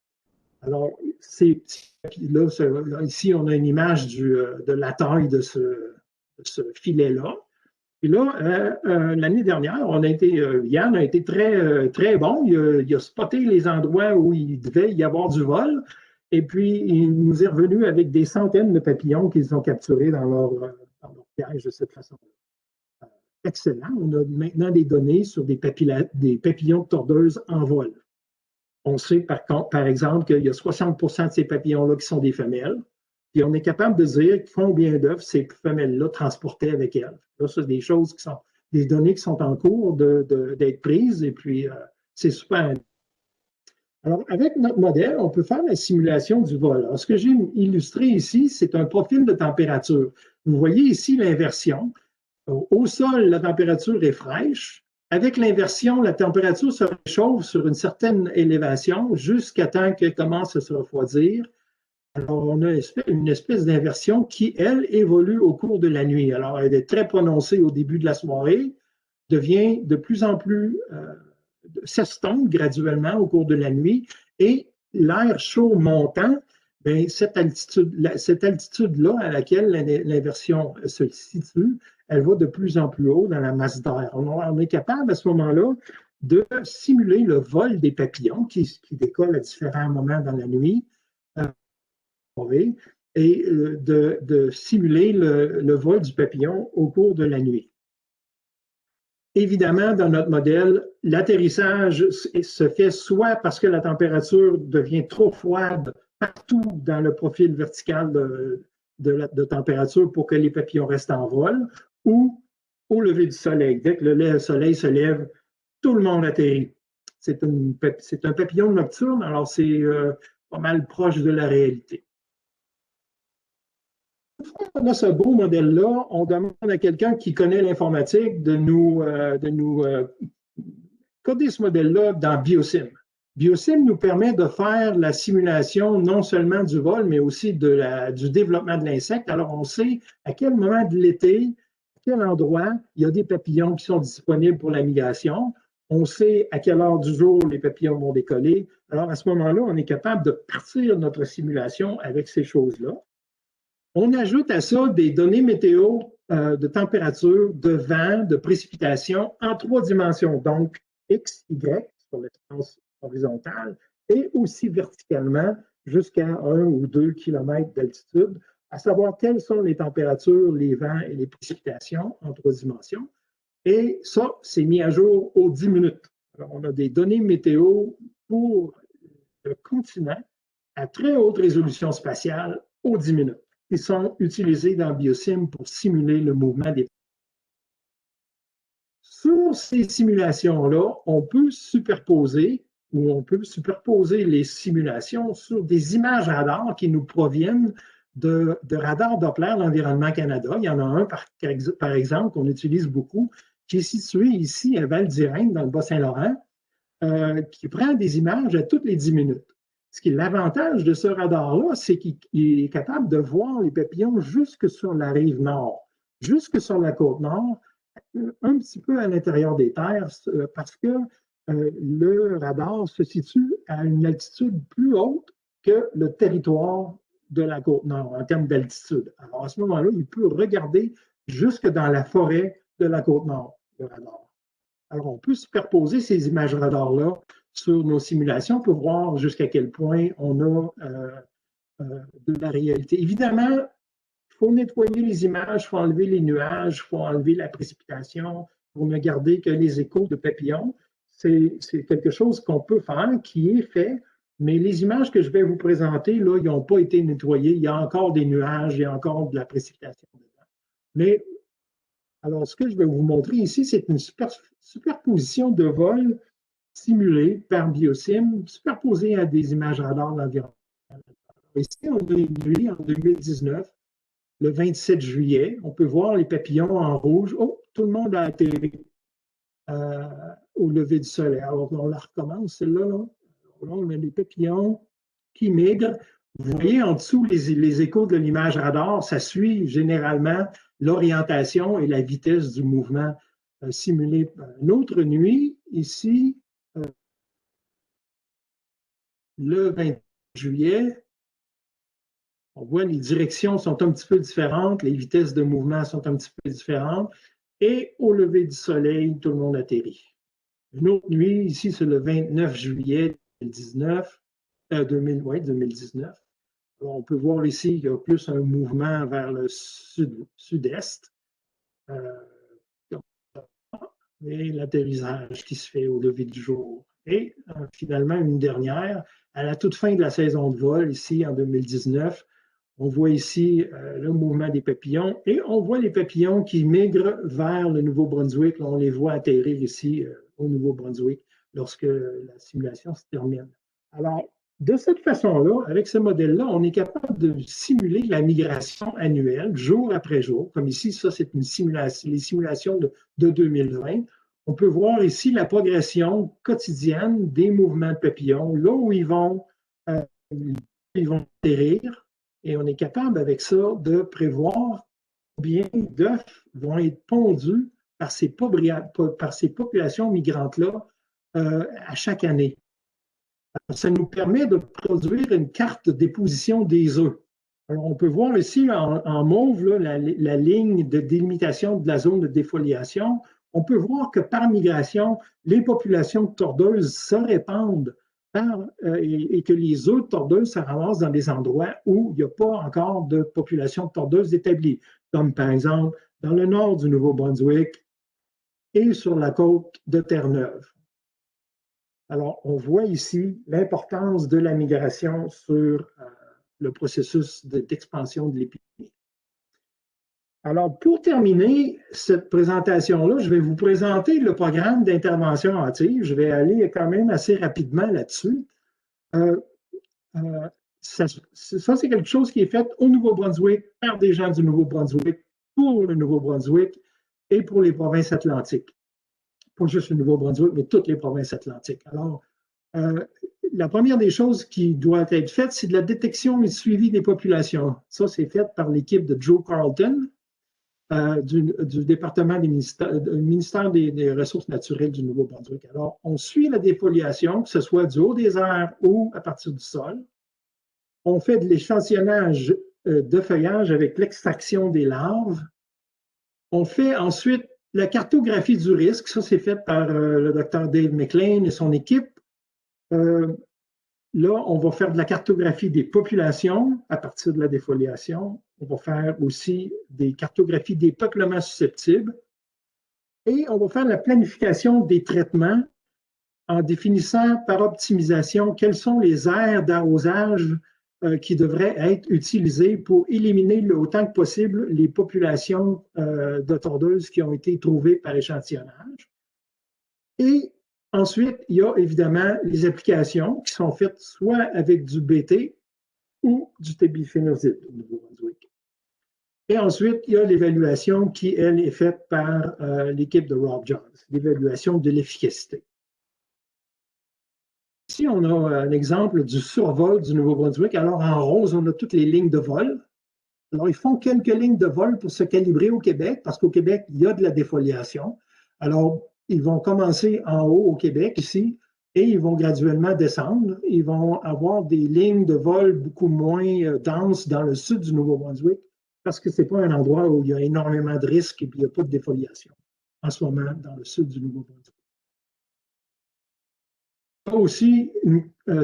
Alors, là, ici, on a une image de la taille de ce filet-là. Puis là, l'année dernière, Yann a été très, très bon. Il a spoté les endroits où il devait y avoir du vol. Et puis, il nous est revenu avec des centaines de papillons qu'ils ont capturés dans leur piège de cette façon-là. Excellent. On a maintenant des données sur des papillons de tordeuse en vol. On sait par exemple qu'il y a 60% de ces papillons-là qui sont des femelles. Puis on est capable de dire combien d'œufs ces femelles-là transportaient avec elles. Là, c'est des choses qui sont des données qui sont en cours d'être prises, et puis c'est super. Alors, avec notre modèle, on peut faire la simulation du vol. Alors, ce que j'ai illustré ici, c'est un profil de température. Vous voyez ici l'inversion. Au sol, la température est fraîche. Avec l'inversion, la température se réchauffe sur une certaine élévation jusqu'à temps qu'elle commence à se refroidir. Alors, on a une espèce d'inversion qui, elle, évolue au cours de la nuit. Alors, elle est très prononcée au début de la soirée, devient de plus en plus, s'estompe graduellement au cours de la nuit, et l'air chaud montant bien, cette altitude-là à laquelle l'inversion se situe, elle va de plus en plus haut dans la masse d'air. On est capable à ce moment-là de simuler le vol des papillons qui décollent à différents moments dans la nuit et de simuler le vol du papillon au cours de la nuit. Évidemment, dans notre modèle, l'atterrissage se fait soit parce que la température devient trop froide partout dans le profil vertical de température pour que les papillons restent en vol, ou au lever du soleil. Dès que le soleil se lève, tout le monde atterrit. C'est un papillon nocturne, alors c'est pas mal proche de la réalité. On a ce beau modèle-là, on demande à quelqu'un qui connaît l'informatique de nous coder ce modèle-là dans Biosim. Biosim nous permet de faire la simulation non seulement du vol, mais aussi du développement de l'insecte. Alors, on sait à quel moment de l'été, à quel endroit il y a des papillons qui sont disponibles pour la migration. On sait à quelle heure du jour les papillons vont décoller. Alors, à ce moment-là, on est capable de partir notre simulation avec ces choses-là. On ajoute à ça des données météo de température, de vent, de précipitation en 3 dimensions, donc X, Y sur l'espace horizontal et aussi verticalement jusqu'à 1 ou 2 km d'altitude, à savoir quelles sont les températures, les vents et les précipitations en 3 dimensions. Et ça, c'est mis à jour aux 10 minutes. Alors, on a des données météo pour le continent à très haute résolution spatiale aux 10 minutes, qui sont utilisés dans Biosim pour simuler le mouvement des. Sur ces simulations-là, on peut superposer les simulations sur des images radars qui nous proviennent de radars Doppler de l'Environnement Canada. Il y en a un, par exemple, qu'on utilise beaucoup, qui est situé ici à Val-d'Irène, dans le Bas-Saint-Laurent, qui prend des images à toutes les 10 minutes. Ce qui est l'avantage de ce radar-là, c'est qu'il est capable de voir les papillons jusque sur la rive nord, jusque sur la côte nord, un petit peu à l'intérieur des terres, parce que le radar se situe à une altitude plus haute que le territoire de la côte nord en termes d'altitude. Alors à ce moment-là, il peut regarder jusque dans la forêt de la côte nord, le radar. Alors on peut superposer ces images radars-là sur nos simulations pour voir jusqu'à quel point on a de la réalité. Évidemment, il faut nettoyer les images, il faut enlever les nuages, il faut enlever la précipitation pour ne garder que les échos de papillons. C'est quelque chose qu'on peut faire, qui est fait, mais les images que je vais vous présenter, là, ils n'ont pas été nettoyées. Il y a encore des nuages, il y a encore de la précipitation dedans. Mais, alors, ce que je vais vous montrer ici, c'est une superposition de vol simulée par Biosim, superposée à des images radars d'environnement. Ici, on a une nuit en 2019, le 27 juillet. On peut voir les papillons en rouge. Oh, tout le monde a atterri au lever du soleil. Alors, on la recommence, celle-là. Là, on a les papillons qui migrent. Vous voyez en dessous les échos de l'image radar, ça suit généralement l'orientation et la vitesse du mouvement simulé. Une autre nuit, ici, le 20 juillet, on voit les directions sont un petit peu différentes, les vitesses de mouvement sont un petit peu différentes, et au lever du soleil, tout le monde atterrit. Une autre nuit, ici, c'est le 29 juillet 2019. Alors, on peut voir ici qu'il y a plus un mouvement vers le sud-est. Et l'atterrissage qui se fait au lever du jour. Et finalement, une dernière, à la toute fin de la saison de vol, ici en 2019, on voit ici le mouvement des papillons et on voit les papillons qui migrent vers le Nouveau-Brunswick. On les voit atterrir ici au Nouveau-Brunswick lorsque la simulation se termine. Alors, de cette façon-là, avec ce modèle-là, on est capable de simuler la migration annuelle, jour après jour. Comme ici, ça, c'est une simulation, les simulations de 2020. On peut voir ici la progression quotidienne des mouvements de papillons, là où ils vont atterrir. Et on est capable, avec ça, de prévoir combien d'œufs vont être pondus par ces populations migrantes-là à chaque année. Ça nous permet de produire une carte de déposition des œufs. Alors, on peut voir ici en mauve là, la ligne de délimitation de la zone de défoliation. On peut voir que par migration, les populations de tordeuses se répandent et que les œufs de tordeuses se ramassent dans des endroits où il n'y a pas encore de population de tordeuses établie, comme par exemple dans le nord du Nouveau-Brunswick et sur la côte de Terre-Neuve. Alors, on voit ici l'importance de la migration sur le processus d'expansion de l'épidémie. Alors, pour terminer cette présentation-là, je vais vous présenter le programme d'intervention hâtive. Je vais aller quand même assez rapidement là-dessus. Ça, c'est quelque chose qui est fait au Nouveau-Brunswick par des gens du Nouveau-Brunswick pour le Nouveau-Brunswick et pour les provinces atlantiques. Pas juste le Nouveau-Brunswick, mais toutes les provinces atlantiques. Alors, la première des choses qui doit être faite, c'est de la détection et de suivi des populations. Ça, c'est fait par l'équipe de Joe Carlton du département du ministère des Ressources naturelles du Nouveau-Brunswick. Alors, on suit la défoliation, que ce soit du haut des airs ou à partir du sol. On fait de l'échantillonnage de feuillage avec l'extraction des larves. On fait ensuite la cartographie du risque. Ça, c'est fait par le docteur Dave McLean et son équipe. Là, on va faire de la cartographie des populations à partir de la défoliation. On va faire aussi des cartographies des peuplements susceptibles. Et on va faire la planification des traitements en définissant par optimisation quelles sont les aires d'arrosage qui devraient être utilisées pour éliminer autant que possible les populations de tordeuses qui ont été trouvées par échantillonnage. Et ensuite, il y a évidemment les applications qui sont faites soit avec du BT ou du tébiphénoside au Nouveau-Brunswick. Et ensuite, il y a l'évaluation qui, elle, est faite par l'équipe de Rob Johns, l'évaluation de l'efficacité. Ici, on a un exemple du survol du Nouveau-Brunswick. Alors, en rose, on a toutes les lignes de vol. Alors, ils font quelques lignes de vol pour se calibrer au Québec, parce qu'au Québec, il y a de la défoliation. Alors, ils vont commencer en haut au Québec, ici, et ils vont graduellement descendre. Ils vont avoir des lignes de vol beaucoup moins denses dans le sud du Nouveau-Brunswick, parce que ce n'est pas un endroit où il y a énormément de risques et puis il n'y a pas de défoliation en ce moment dans le sud du Nouveau-Brunswick. Aussi,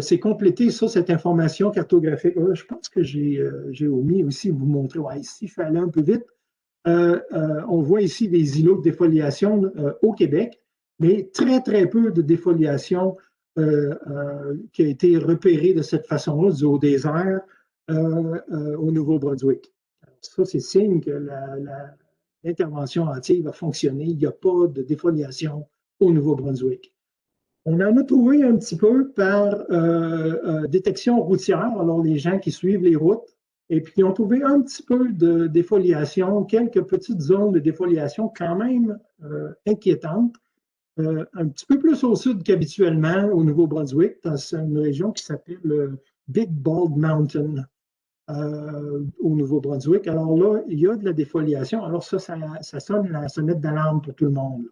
c'est complété ça, cette information cartographique. Je pense que j'ai omis aussi vous montrer. Ouais, ici, je suis allé un peu vite. On voit ici des îlots de défoliation au Québec, mais très, très peu de défoliation qui a été repérée de cette façon-là du haut des airs au Nouveau-Brunswick. Ça, c'est signe que l'intervention hâtive a fonctionné. Il n'y a pas de défoliation au Nouveau-Brunswick. On en a trouvé un petit peu par détection routière, alors les gens qui suivent les routes, et puis ils ont trouvé un petit peu de défoliation, quelques petites zones de défoliation quand même inquiétantes, un petit peu plus au sud qu'habituellement au Nouveau-Brunswick, dans une région qui s'appelle le Big Bald Mountain au Nouveau-Brunswick. Alors là, il y a de la défoliation, alors ça sonne la sonnette d'alarme pour tout le monde.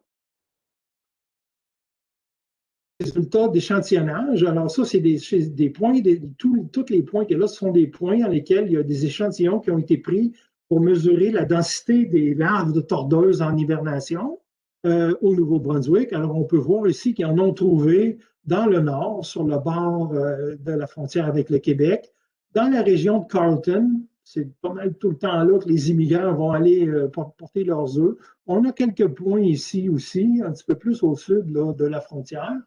Résultats d'échantillonnage. Alors ça, c'est des points, tous les points qui là, ce sont des points dans lesquels il y a des échantillons qui ont été pris pour mesurer la densité des larves de tordeuses en hibernation au Nouveau-Brunswick. Alors on peut voir ici qu'ils en ont trouvé dans le nord, sur le bord de la frontière avec le Québec, dans la région de Carleton. C'est pas mal tout le temps là que les immigrants vont aller porter leurs œufs. On a quelques points ici aussi, un petit peu plus au sud là, de la frontière.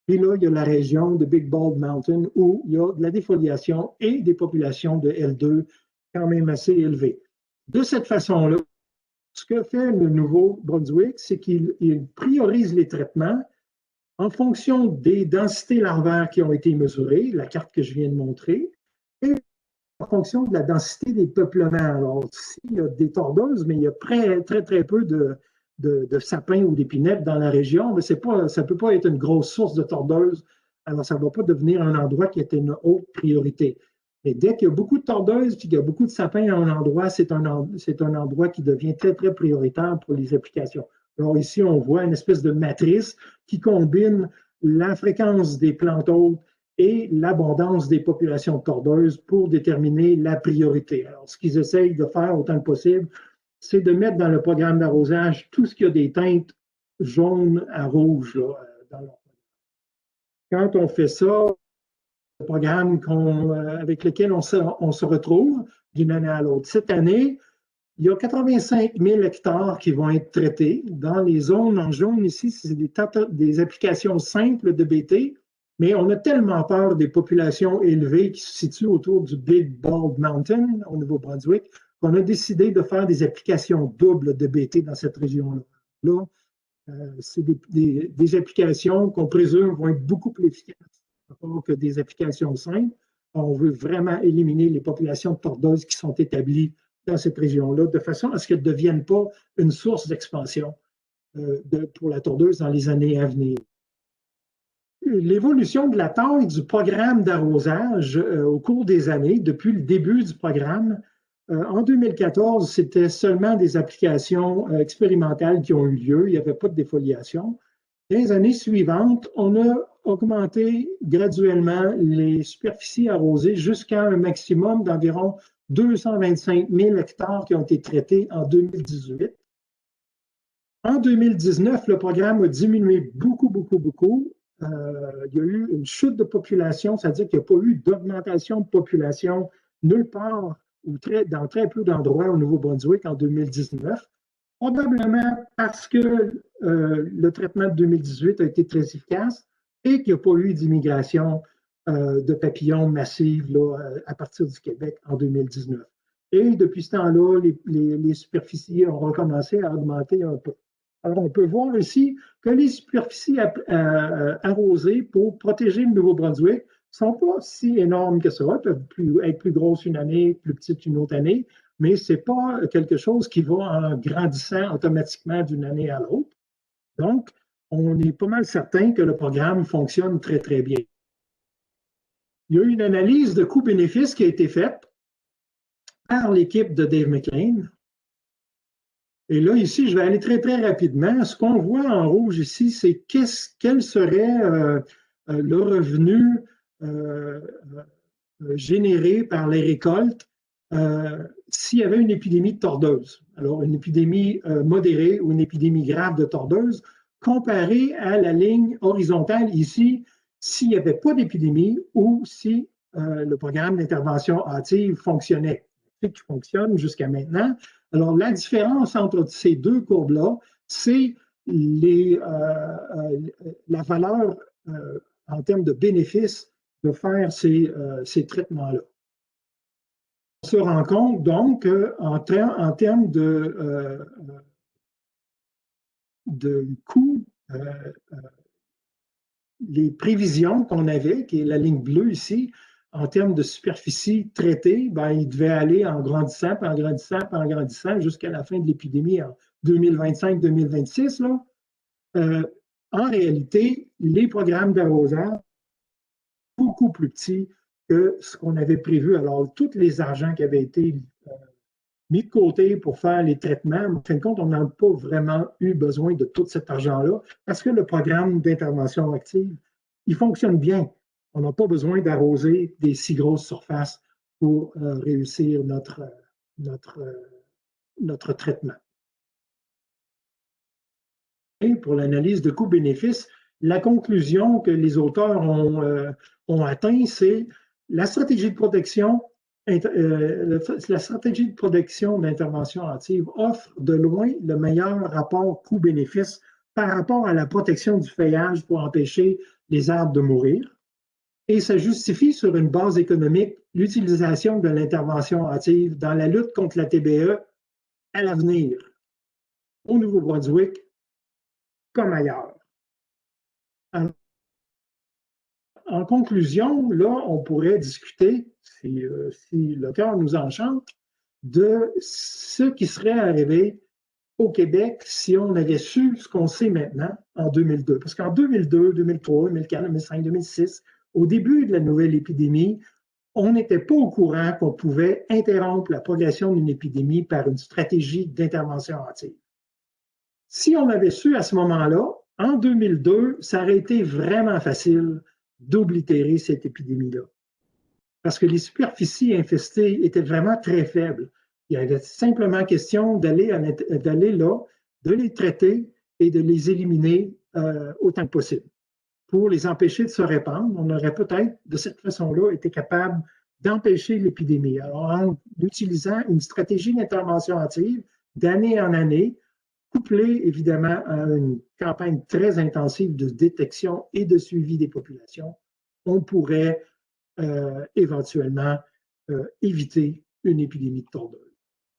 Puis là, il y a la région de Big Bald Mountain où il y a de la défoliation et des populations de L2 quand même assez élevées. De cette façon-là, ce que fait le Nouveau-Brunswick, c'est qu'il priorise les traitements en fonction des densités larvaires qui ont été mesurées, la carte que je viens de montrer, et en fonction de la densité des peuplements. Alors, ici, il y a des tordeuses, mais il y a très, très peu de sapins ou d'épinettes dans la région, mais ça ne peut pas être une grosse source de tordeuses, alors ça ne va pas devenir un endroit qui est une haute priorité. Mais dès qu'il y a beaucoup de tordeuses et qu'il y a beaucoup de sapins à un endroit, c'est un endroit qui devient très, très prioritaire pour les applications. Alors ici, on voit une espèce de matrice qui combine la fréquence des plantes hôtes et l'abondance des populations de tordeuses pour déterminer la priorité. Alors, ce qu'ils essayent de faire autant que possible, c'est de mettre dans le programme d'arrosage tout ce qui a des teintes jaunes à rouge là, dans leur programme. Quand on fait ça, le programme avec lequel on se retrouve d'une année à l'autre. Cette année, il y a 85 000 hectares qui vont être traités. Dans les zones en jaune ici, c'est des applications simples de BT, mais on a tellement peur des populations élevées qui se situent autour du Big Bald Mountain au Nouveau-Brunswick qu'on a décidé de faire des applications doubles de BT dans cette région-là. Là, c'est des applications qu'on présume vont être beaucoup plus efficaces que des applications simples. On veut vraiment éliminer les populations de tordeuses qui sont établies dans cette région-là, de façon à ce qu'elles ne deviennent pas une source d'expansion pour la tordeuse dans les années à venir. L'évolution de la taille du programme d'arrosage au cours des années, depuis le début du programme, en 2014, c'était seulement des applications expérimentales qui ont eu lieu, il n'y avait pas de défoliation. Dans les années suivantes, on a augmenté graduellement les superficies arrosées jusqu'à un maximum d'environ 225 000 hectares qui ont été traités en 2018. En 2019, le programme a diminué beaucoup. Il y a eu une chute de population, c'est-à-dire qu'il n'y a pas eu d'augmentation de population nulle part ou dans très peu d'endroits au Nouveau-Brunswick en 2019. Probablement parce que le traitement de 2018 a été très efficace et qu'il n'y a pas eu d'immigration de papillons massive là, à partir du Québec en 2019. Et depuis ce temps-là, les superficies ont recommencé à augmenter un peu. Alors, on peut voir ici que les superficies arrosées pour protéger le Nouveau-Brunswick ne sont pas si énormes que ça. Elles peuvent être plus grosses une année, plus petites une autre année, mais ce n'est pas quelque chose qui va en grandissant automatiquement d'une année à l'autre. Donc, on est pas mal certain que le programme fonctionne très, très bien. Il y a eu une analyse de coût-bénéfice qui a été faite par l'équipe de Dave McLean. Et là, ici, je vais aller très, très rapidement. Ce qu'on voit en rouge ici, c'est quel serait le revenu généré par les récoltes s'il y avait une épidémie de tordeuses. Alors, une épidémie modérée ou une épidémie grave de tordeuses, comparée à la ligne horizontale ici, s'il n'y avait pas d'épidémie ou si le programme d'intervention hâtive fonctionnait. Qui fonctionne jusqu'à maintenant. Alors, la différence entre ces deux courbes-là, c'est la valeur en termes de bénéfices de faire ces traitements-là. On se rend compte donc qu'en termes de coûts, les prévisions qu'on avait, qui est la ligne bleue ici, en termes de superficie traitée, ben, il devait aller en grandissant, puis en grandissant, puis en grandissant jusqu'à la fin de l'épidémie en 2025-2026. En réalité, les programmes d'arrosage sont beaucoup plus petits que ce qu'on avait prévu. Alors, tous les argents qui avaient été mis de côté pour faire les traitements, en fin de compte, on n'a pas vraiment eu besoin de tout cet argent-là parce que le programme d'intervention active, il fonctionne bien. On n'a pas besoin d'arroser des si grosses surfaces pour réussir notre traitement. Et pour l'analyse de coût-bénéfice, la conclusion que les auteurs ont atteint, c'est la stratégie de protection. La stratégie de protection d'intervention hâtive offre de loin le meilleur rapport coût-bénéfice par rapport à la protection du feuillage pour empêcher les arbres de mourir. Et ça justifie sur une base économique l'utilisation de l'intervention hâtive dans la lutte contre la TBE à l'avenir, au Nouveau-Brunswick comme ailleurs. En conclusion, là, on pourrait discuter, si l'auteur nous enchante, de ce qui serait arrivé au Québec si on avait su ce qu'on sait maintenant en 2002. Parce qu'en 2002, 2003, 2004, 2005, 2006, au début de la nouvelle épidémie, on n'était pas au courant qu'on pouvait interrompre la progression d'une épidémie par une stratégie d'intervention hâtive. Si on avait su à ce moment-là, en 2002, ça aurait été vraiment facile d'oblitérer cette épidémie-là. Parce que les superficies infestées étaient vraiment très faibles. Il y avait simplement question d'aller là, de les traiter et de les éliminer autant que possible. Pour les empêcher de se répandre, on aurait peut-être, de cette façon-là, été capable d'empêcher l'épidémie. Alors, en utilisant une stratégie d'intervention hâtive d'année en année, couplée évidemment à une campagne très intensive de détection et de suivi des populations, on pourrait éventuellement éviter une épidémie de tordeur.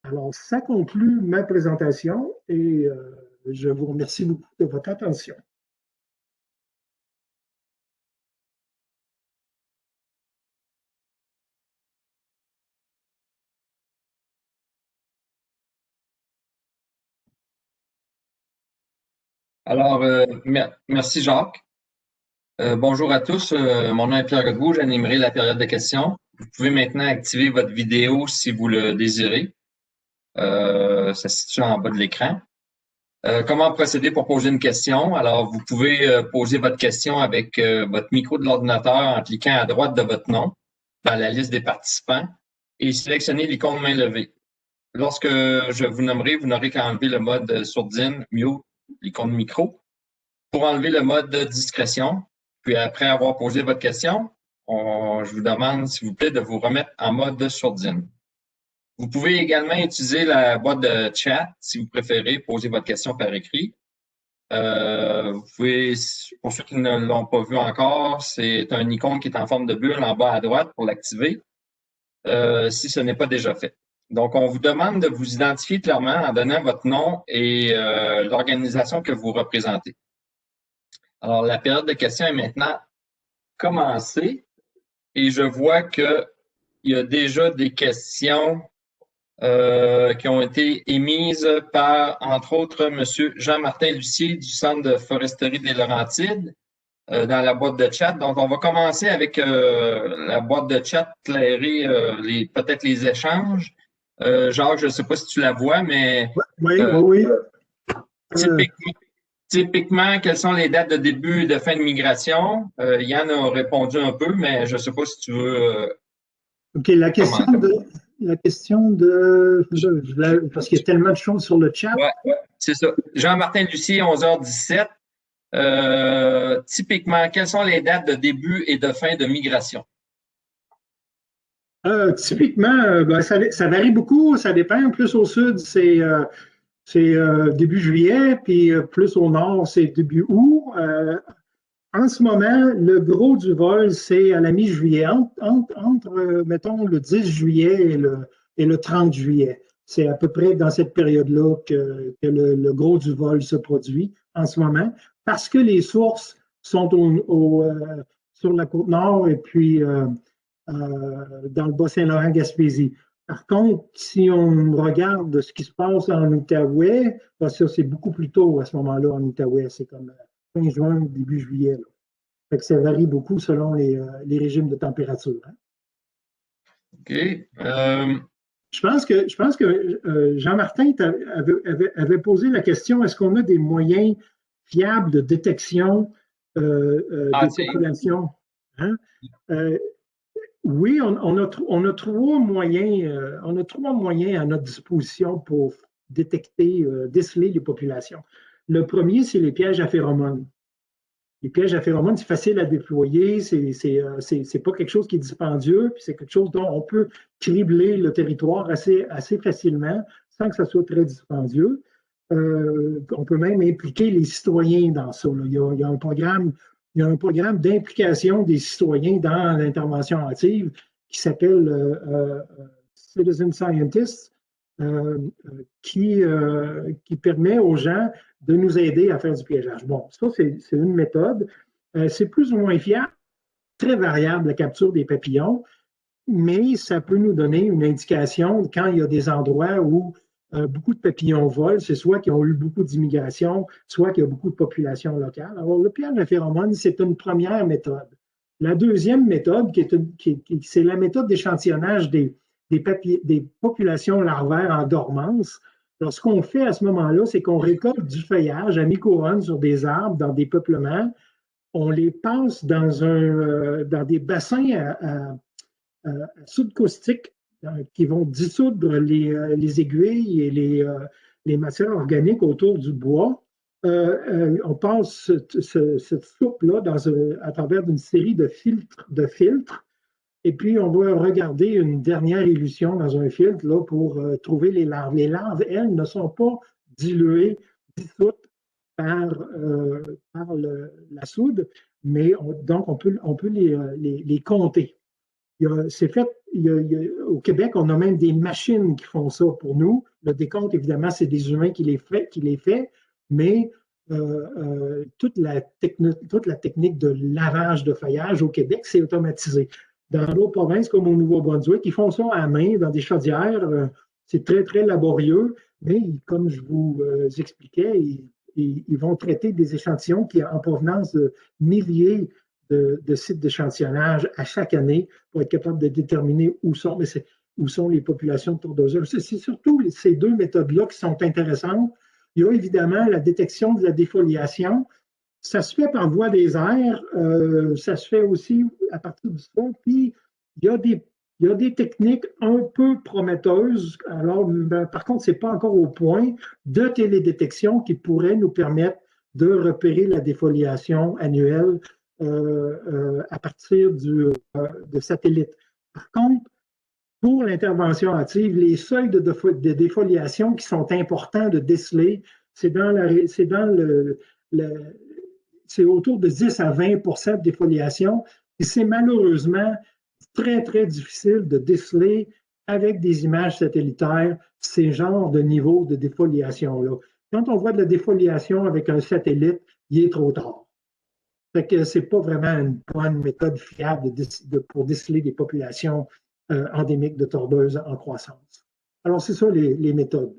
Alors, ça conclut ma présentation et je vous remercie beaucoup de votre attention. Alors, merci Jacques. Bonjour à tous, mon nom est Pierre Godbout, j'animerai la période de questions. Vous pouvez maintenant activer votre vidéo si vous le désirez. Ça se situe en bas de l'écran. Comment procéder pour poser une question? Alors, vous pouvez poser votre question avec votre micro de l'ordinateur en cliquant à droite de votre nom dans la liste des participants et sélectionner l'icône main levée. Lorsque je vous nommerai, vous n'aurez qu'à enlever le mode sourdine, mute, l'icône micro. Pour enlever le mode discrétion, puis après avoir posé votre question, je vous demande, s'il vous plaît, de vous remettre en mode sourdine. Vous pouvez également utiliser la boîte de chat si vous préférez poser votre question par écrit. Vous pouvez, pour ceux qui ne l'ont pas vu encore, c'est un icône qui est en forme de bulle en bas à droite pour l'activer, si ce n'est pas déjà fait. Donc, on vous demande de vous identifier clairement en donnant votre nom et l'organisation que vous représentez. Alors, la période de questions est maintenant commencée et je vois qu'il y a déjà des questions qui ont été émises par, entre autres, M. Jean-Martin Lucier du Centre de foresterie des Laurentides dans la boîte de chat. Donc, on va commencer avec la boîte de chat, clairer peut-être les échanges. Jacques, je ne sais pas si tu la vois, mais oui. Typiquement, quelles sont les dates de début et de fin de migration? Yann a répondu un peu, mais je ne sais pas si tu veux... OK, la question de parce qu'il y a tellement de choses sur le chat. Oui, c'est ça. Jean-Martin Lucier, 11h17. Typiquement, quelles sont les dates de début et de fin de migration? Typiquement, ça varie beaucoup. Ça dépend. Plus au sud, c'est début juillet, puis plus au nord, c'est début août. En ce moment, le gros du vol, c'est à la mi-juillet, entre mettons, le 10 juillet et le 30 juillet. C'est à peu près dans cette période-là que le gros du vol se produit en ce moment, parce que les sources sont sur la côte nord et puis dans le Bas-Saint-Laurent-Gaspésie. Par contre, si on regarde ce qui se passe en Outaouais, ça c'est beaucoup plus tôt à ce moment-là en Outaouais, c'est comme fin juin, début juillet. Là. Fait que ça varie beaucoup selon les régimes de température. Hein. OK. Je pense que Jean-Martin avait posé la question, est-ce qu'on a des moyens fiables de détection des populations? Hein? Oui, on a trois moyens à notre disposition pour détecter, déceler les populations. Le premier, c'est les pièges à phéromones. Les pièges à phéromones, c'est facile à déployer, c'est pas quelque chose qui est dispendieux, puis c'est quelque chose dont on peut cribler le territoire assez facilement, sans que ça soit très dispendieux. On peut même impliquer les citoyens dans ça. Là. Il y a un programme d'implication des citoyens dans l'intervention hâtive qui s'appelle Citizen Scientists, qui permet aux gens de nous aider à faire du piégeage. Bon, ça, c'est une méthode. C'est plus ou moins fiable, très variable, la capture des papillons, mais ça peut nous donner une indication quand il y a des endroits où beaucoup de papillons volent, c'est soit qu'ils ont eu beaucoup d'immigration, soit qu'il y a beaucoup de population locale. Alors, le piège à phéromones, c'est une première méthode. La deuxième méthode, c'est la méthode d'échantillonnage des populations larvaires en dormance. Alors, ce qu'on fait à ce moment-là, c'est qu'on récolte du feuillage à mi-couronne sur des arbres dans des peuplements. on les passe dans des bassins à soude caustique qui vont dissoudre les aiguilles et les matières organiques autour du bois. On passe cette soupe-là à travers une série de filtres. Et puis, on va regarder une dernière élution dans un filtre là, pour trouver les larves. Les larves, elles, ne sont pas diluées, dissoutes par la soude, mais donc on peut les compter. C'est fait, au Québec, on a même des machines qui font ça pour nous. Le décompte, évidemment, c'est des humains qui les fait, mais toute la technique de lavage de feuillage au Québec, c'est automatisé. Dans d'autres provinces, comme au Nouveau-Brunswick, ils font ça à la main, dans des chaudières. C'est très, très laborieux, mais comme je vous expliquais, ils vont traiter des échantillons qui, en provenance de milliers de sites d'échantillonnage à chaque année pour être capable de déterminer où sont les populations de tordeuses. C'est surtout ces deux méthodes-là qui sont intéressantes. Il y a évidemment la détection de la défoliation. Ça se fait par voie des airs, ça se fait aussi à partir du son. Puis, il y a des techniques un peu prometteuses. Alors, par contre, ce n'est pas encore au point de télédétection qui pourrait nous permettre de repérer la défoliation annuelle à partir de satellites. Par contre, pour l'intervention hâtive, les seuils de défoliation qui sont importants de déceler, c'est autour de 10 à 20 de défoliation. Et c'est malheureusement très, très difficile de déceler avec des images satellitaires ces genres de niveaux de défoliation-là. Quand on voit de la défoliation avec un satellite, il est trop tard. Fait que c'est pas vraiment une bonne méthode fiable pour déceler des populations endémiques de tordeuses en croissance. Alors, c'est ça les méthodes.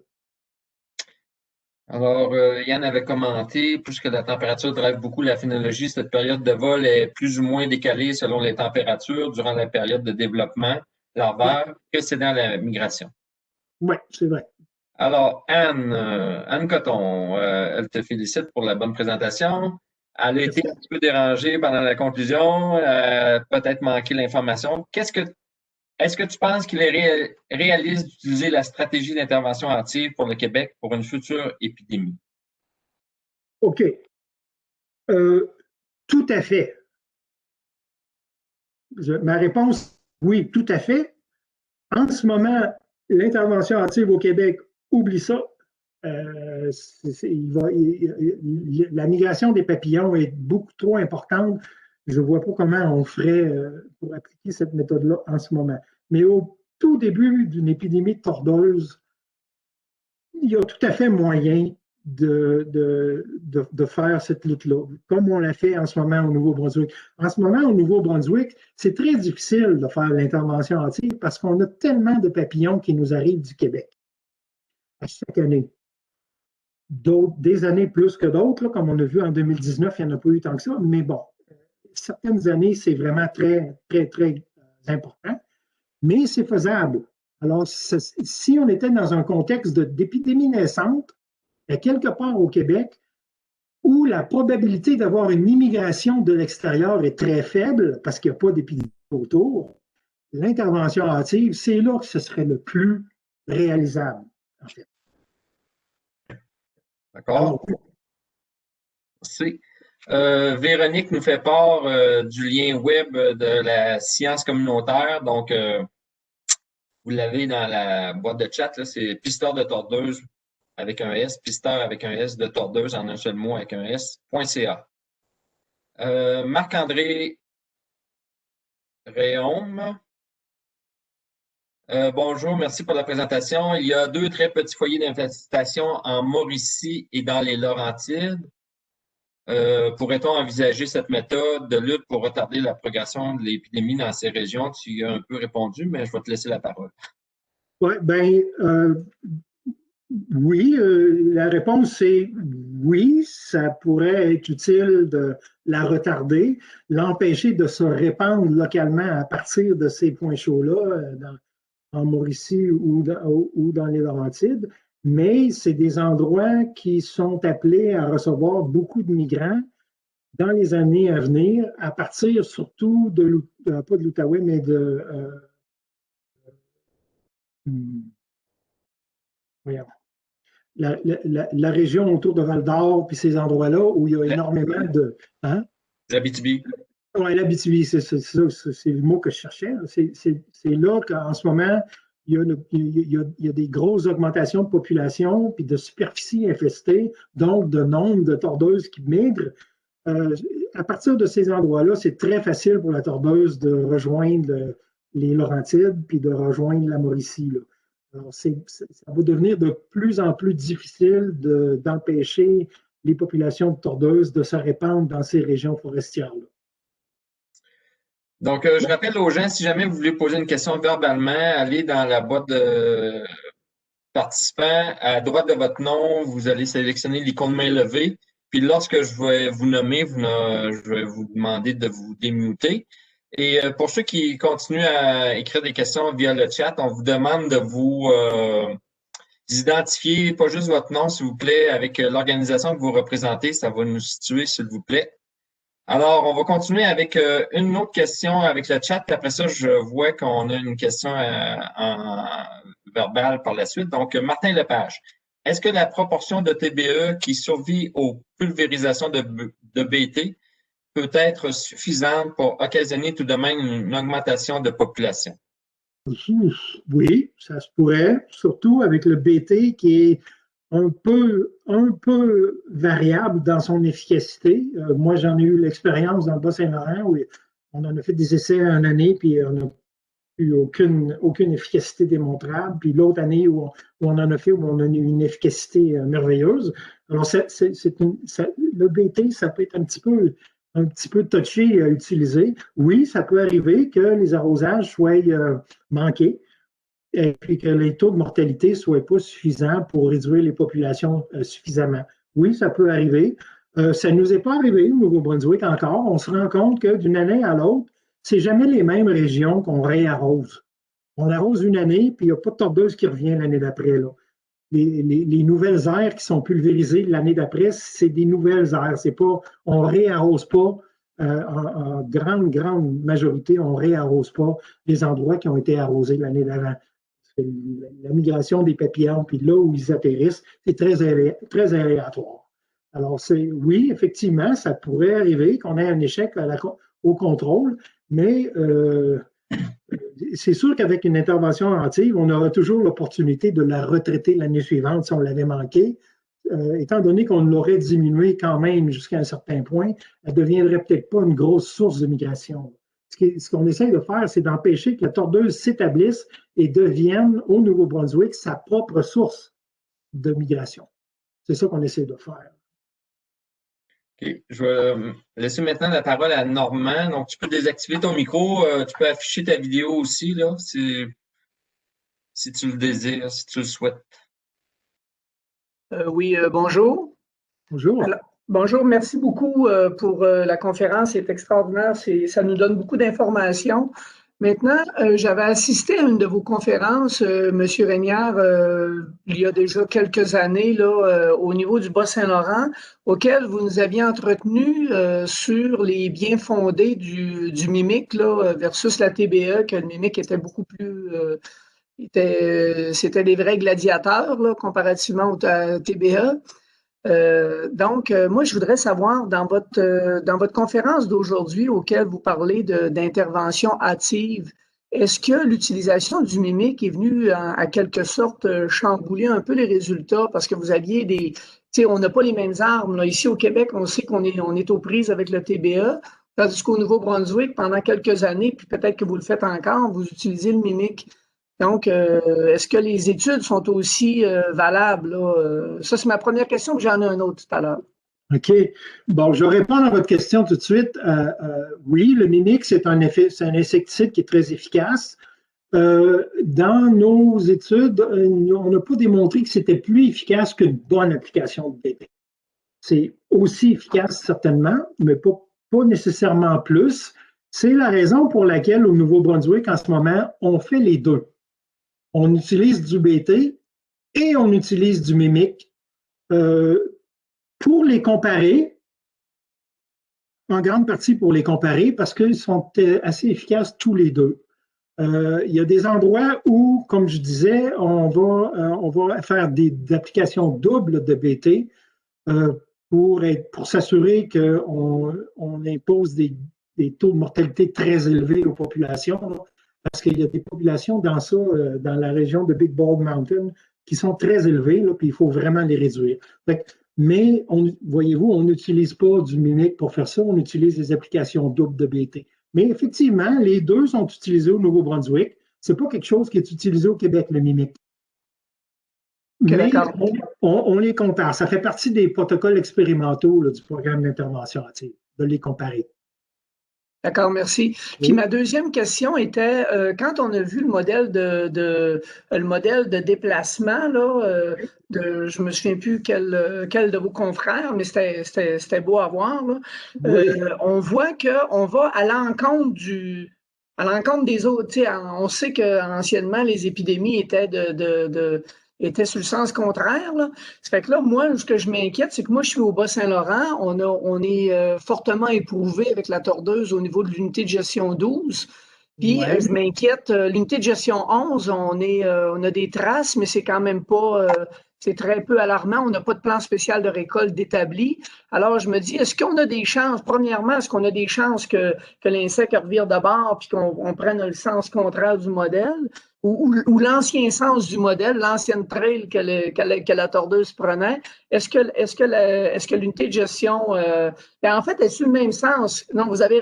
Alors, Yann avait commenté, puisque la température drive beaucoup la phénologie, cette période de vol est plus ou moins décalée selon les températures durant la période de développement larvaire que c'est dans la migration. Oui, c'est vrai. Alors, Anne Coton, elle te félicite pour la bonne présentation. Elle a été un petit peu dérangée pendant la conclusion, peut-être manqué l'information. Est-ce que tu penses qu'il est réaliste d'utiliser la stratégie d'intervention hâtive pour le Québec pour une future épidémie? OK. Tout à fait. Ma réponse, oui, tout à fait. En ce moment, l'intervention hâtive au Québec, oublie ça. La migration des papillons est beaucoup trop importante. Je ne vois pas comment on ferait pour appliquer cette méthode-là en ce moment. Mais au tout début d'une épidémie de tordeuse, il y a tout à fait moyen de faire cette lutte-là, comme on l'a fait en ce moment au Nouveau-Brunswick. En ce moment, au Nouveau-Brunswick, c'est très difficile de faire l'intervention hâtive parce qu'on a tellement de papillons qui nous arrivent du Québec à chaque année. Des années plus que d'autres, comme on a vu en 2019, il n'y en a pas eu tant que ça, mais bon, certaines années, c'est vraiment très, très, très important, mais c'est faisable. Alors, si on était dans un contexte d'épidémie naissante, quelque part au Québec, où la probabilité d'avoir une immigration de l'extérieur est très faible, parce qu'il n'y a pas d'épidémie autour, l'intervention hâtive, c'est là que ce serait le plus réalisable, en fait. D'accord. Merci. Véronique nous fait part du lien web de la science communautaire. Donc, vous l'avez dans la boîte de chat, c'est pisteur de tordeuse avec un S, pisteur avec un S de tordeuse en un seul mot avec un S.ca. Marc-André Réaume. Bonjour, merci pour la présentation. Il y a 2 très petits foyers d'infestation en Mauricie et dans les Laurentides. Pourrait-on envisager cette méthode de lutte pour retarder la progression de l'épidémie dans ces régions? Tu y as un peu répondu, mais je vais te laisser la parole. Oui, oui, la réponse c'est oui, ça pourrait être utile de la retarder, l'empêcher de se répandre localement à partir de ces points chauds-là, en Mauricie ou dans les Laurentides, mais c'est des endroits qui sont appelés à recevoir beaucoup de migrants. dans les années à venir, à partir surtout pas de l'Outaouais, mais voyons, la région autour de Val-d'Or, puis ces endroits-là où il y a énormément de... Hein? L'Abitibi. Oui, l'Abitibi, c'est le mot que je cherchais. C'est là qu'en ce moment, il y a des grosses augmentations de population, puis de superficie infestée, donc de nombre de tordeuses qui migrent. À partir de ces endroits-là, c'est très facile pour la tordeuse de rejoindre les Laurentides, puis de rejoindre la Mauricie, là. Alors, ça va devenir de plus en plus difficile d'empêcher les populations de tordeuses de se répandre dans ces régions forestières-là. Donc, je rappelle aux gens, si jamais vous voulez poser une question verbalement, allez dans la boîte de participants. À droite de votre nom, vous allez sélectionner l'icône main levée. Puis lorsque je vais vous nommer, je vais vous demander de vous démuter. Et pour ceux qui continuent à écrire des questions via le chat, on vous demande de vous identifier, pas juste votre nom, s'il vous plaît, avec l'organisation que vous représentez. Ça va nous situer, s'il vous plaît. Alors, on va continuer avec une autre question avec le chat. Puis après ça, je vois qu'on a une question en verbal par la suite. Donc, Martin Lepage, est-ce que la proportion de TBE qui survit aux pulvérisations de BT peut être suffisante pour occasionner tout de même une augmentation de population? Oui, ça se pourrait, surtout avec le BT qui est un peu variable dans son efficacité. Moi, j'en ai eu l'expérience dans le Bas-Saint-Laurent où on en a fait des essais une année, puis on n'a eu aucune efficacité démontrable. Puis l'autre année où on en a fait, où on a eu une efficacité merveilleuse. Alors, le BT, ça peut être un petit peu touché à utiliser. Oui, ça peut arriver que les arrosages soient manqués et puis que les taux de mortalité ne soient pas suffisants pour réduire les populations suffisamment. Oui, ça peut arriver. Ça ne nous est pas arrivé au Nouveau-Brunswick encore. On se rend compte que d'une année à l'autre, c'est jamais les mêmes régions qu'on réarrose. On arrose une année, puis il n'y a pas de tordeuse qui revient l'année d'après. Les nouvelles aires qui sont pulvérisées l'année d'après, c'est des nouvelles aires. C'est pas, on ne réarrose pas en grande majorité, on ne réarrose pas les endroits qui ont été arrosés l'année d'avant. La migration des papillons, puis là où ils atterrissent, c'est très aléatoire. Alors, oui, effectivement, ça pourrait arriver qu'on ait un échec au contrôle, mais c'est sûr qu'avec une intervention hâtive, on aura toujours l'opportunité de la retraiter l'année suivante si on l'avait manqué. Étant donné qu'on l'aurait diminué quand même jusqu'à un certain point, elle ne deviendrait peut-être pas une grosse source de migration. Ce qu'on essaie de faire, c'est d'empêcher que la tordeuse s'établisse et devienne au Nouveau-Brunswick sa propre source de migration. C'est ça qu'on essaie de faire. OK. Je vais laisser maintenant la parole à Normand. Donc, tu peux désactiver ton micro. Tu peux afficher ta vidéo aussi, là, si tu le désires, si tu le souhaites. Oui, bonjour. Bonjour. Alors, bonjour, merci beaucoup pour la conférence, c'est extraordinaire, ça nous donne beaucoup d'informations. Maintenant, j'avais assisté à une de vos conférences, M. Régnard, il y a déjà quelques années, là, au niveau du Bas-Saint-Laurent, auquel vous nous aviez entretenu sur les biens fondés du mimic là, versus la TBE, que le mimic était beaucoup plus... c'était des vrais gladiateurs là, comparativement au TBE. Donc, moi, je voudrais savoir, dans votre conférence d'aujourd'hui, auquel vous parlez d'intervention hâtive, est-ce que l'utilisation du mimic est venue à quelque sorte chambouler un peu les résultats parce que vous aviez tu sais, on n'a pas les mêmes armes. Là. Ici au Québec, on sait qu'on est aux prises avec le TBE, tandis qu'au Nouveau-Brunswick, pendant quelques années, puis peut-être que vous le faites encore, vous utilisez le mimic. Donc, est-ce que les études sont aussi valables? Là? Ça, c'est ma première question, puis j'en ai un autre tout à l'heure. OK. Bon, je vais répondre à votre question tout de suite. Oui, le mimic, c'est un insecticide qui est très efficace. Dans nos études, on n'a pas démontré que c'était plus efficace qu'une bonne application de BT. C'est aussi efficace, certainement, mais pas nécessairement plus. C'est la raison pour laquelle, au Nouveau-Brunswick, en ce moment, on fait les deux. On utilise du BT et on utilise du mimic. Pour les comparer, En grande partie pour les comparer parce qu'ils sont assez efficaces tous les deux. Il y a des endroits où, comme je disais, on va faire des applications doubles de BT pour s'assurer qu'on impose des taux de mortalité très élevés aux populations, là, parce qu'il y a des populations dans ça, dans la région de Big Bald Mountain, qui sont très élevées, là, puis il faut vraiment les réduire. Mais, voyez-vous, on n'utilise pas du Mimic pour faire ça, on utilise des applications doubles de BT. Mais effectivement, les deux sont utilisés au Nouveau-Brunswick. Ce n'est pas quelque chose qui est utilisé au Québec, le Mimic. Okay, mais on les compare. Ça fait partie des protocoles expérimentaux là, du programme d'intervention active, de les comparer. D'accord, merci. Puis ma deuxième question était, quand on a vu le modèle le modèle de déplacement, là, je me souviens plus quel de vos confrères, mais c'était beau à voir, là. On voit qu'on va à l'encontre des autres. On sait qu'anciennement, les épidémies étaient était sur le sens contraire. Là. Ça fait que là, moi, ce que je m'inquiète, c'est que moi, je suis au Bas-Saint-Laurent. On est fortement éprouvé avec la tordeuse au niveau de l'unité de gestion 12. Puis, je m'inquiète, l'unité de gestion 11, on a des traces, mais c'est quand même pas... c'est très peu alarmant. On n'a pas de plan spécial de récolte d'établi. Alors, je me dis, est-ce qu'on a des chances, premièrement, est-ce qu'on a des chances que l'insecte revire de bord puis qu'on prenne le sens contraire du modèle? Ou l'ancien sens du modèle, l'ancienne trail que la tordeuse prenait, est-ce que l'unité de gestion, en fait, elle suit le même sens. Non, vous avez,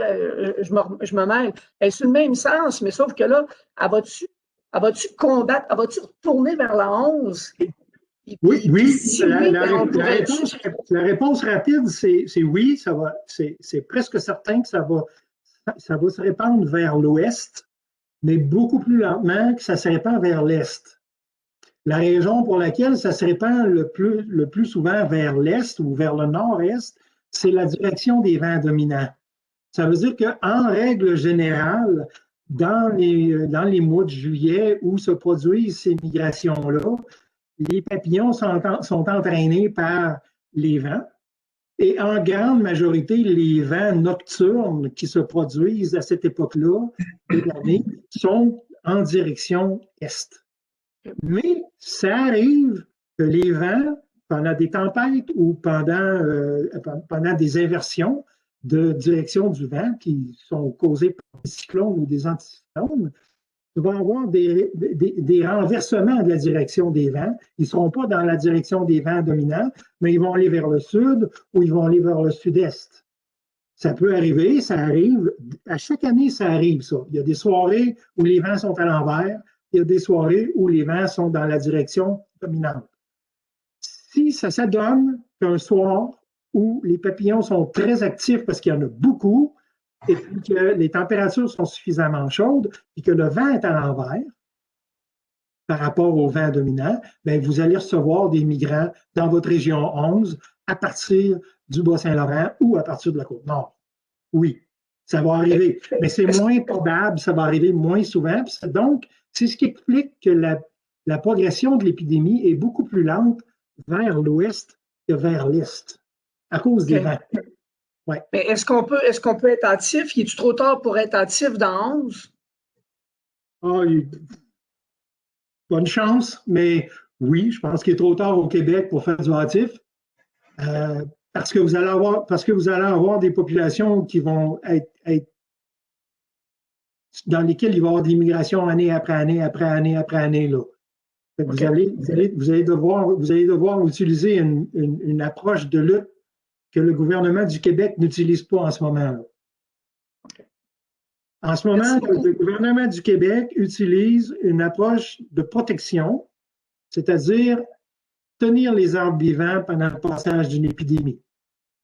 je me mêle, elle suit le même sens, mais sauf que là, elle va-tu combattre, elle va-tu retourner vers la 11? Oui, la réponse rapide, c'est oui, c'est presque certain que ça va se répandre vers l'ouest, mais beaucoup plus lentement que ça se répand vers l'est. La raison pour laquelle ça se répand le plus souvent vers l'est ou vers le nord-est, c'est la direction des vents dominants. Ça veut dire qu'en règle générale, dans les mois de juillet où se produisent ces migrations-là, les papillons sont entraînés par les vents. Et en grande majorité, les vents nocturnes qui se produisent à cette époque-là de l'année sont en direction est. Mais ça arrive que les vents, pendant des tempêtes ou pendant des inversions de direction du vent qui sont causées par des cyclones ou des anticyclones, il va y avoir des renversements de la direction des vents. Ils ne seront pas dans la direction des vents dominants, mais ils vont aller vers le sud ou ils vont aller vers le sud-est. Ça peut arriver, ça arrive. À chaque année, ça arrive, ça. Il y a des soirées où les vents sont à l'envers. Il y a des soirées où les vents sont dans la direction dominante. Si ça s'adonne qu'un soir où les papillons sont très actifs parce qu'il y en a beaucoup, et puis que les températures sont suffisamment chaudes et que le vent est à l'envers par rapport au vent dominant, bien, vous allez recevoir des migrants dans votre région 11 à partir du Bas-Saint-Laurent ou à partir de la Côte-Nord. Oui, ça va arriver, mais c'est moins probable, ça va arriver moins souvent. Donc, c'est ce qui explique que la progression de l'épidémie est beaucoup plus lente vers l'ouest que vers l'est à cause des vents. Ouais. Mais est-ce qu'on peut être actif? Il est-tu trop tard pour être actif dans 11? Bonne chance, mais oui, je pense qu'il est trop tard au Québec pour faire du hâtif. Parce que vous allez avoir des populations qui vont être dans lesquelles il va y avoir des migrations année après année, après année, après année. Là. Okay. Vous allez devoir utiliser une approche de lutte que le gouvernement du Québec n'utilise pas en ce moment. Okay. En ce moment, le gouvernement du Québec utilise une approche de protection, c'est-à-dire tenir les arbres vivants pendant le passage d'une épidémie.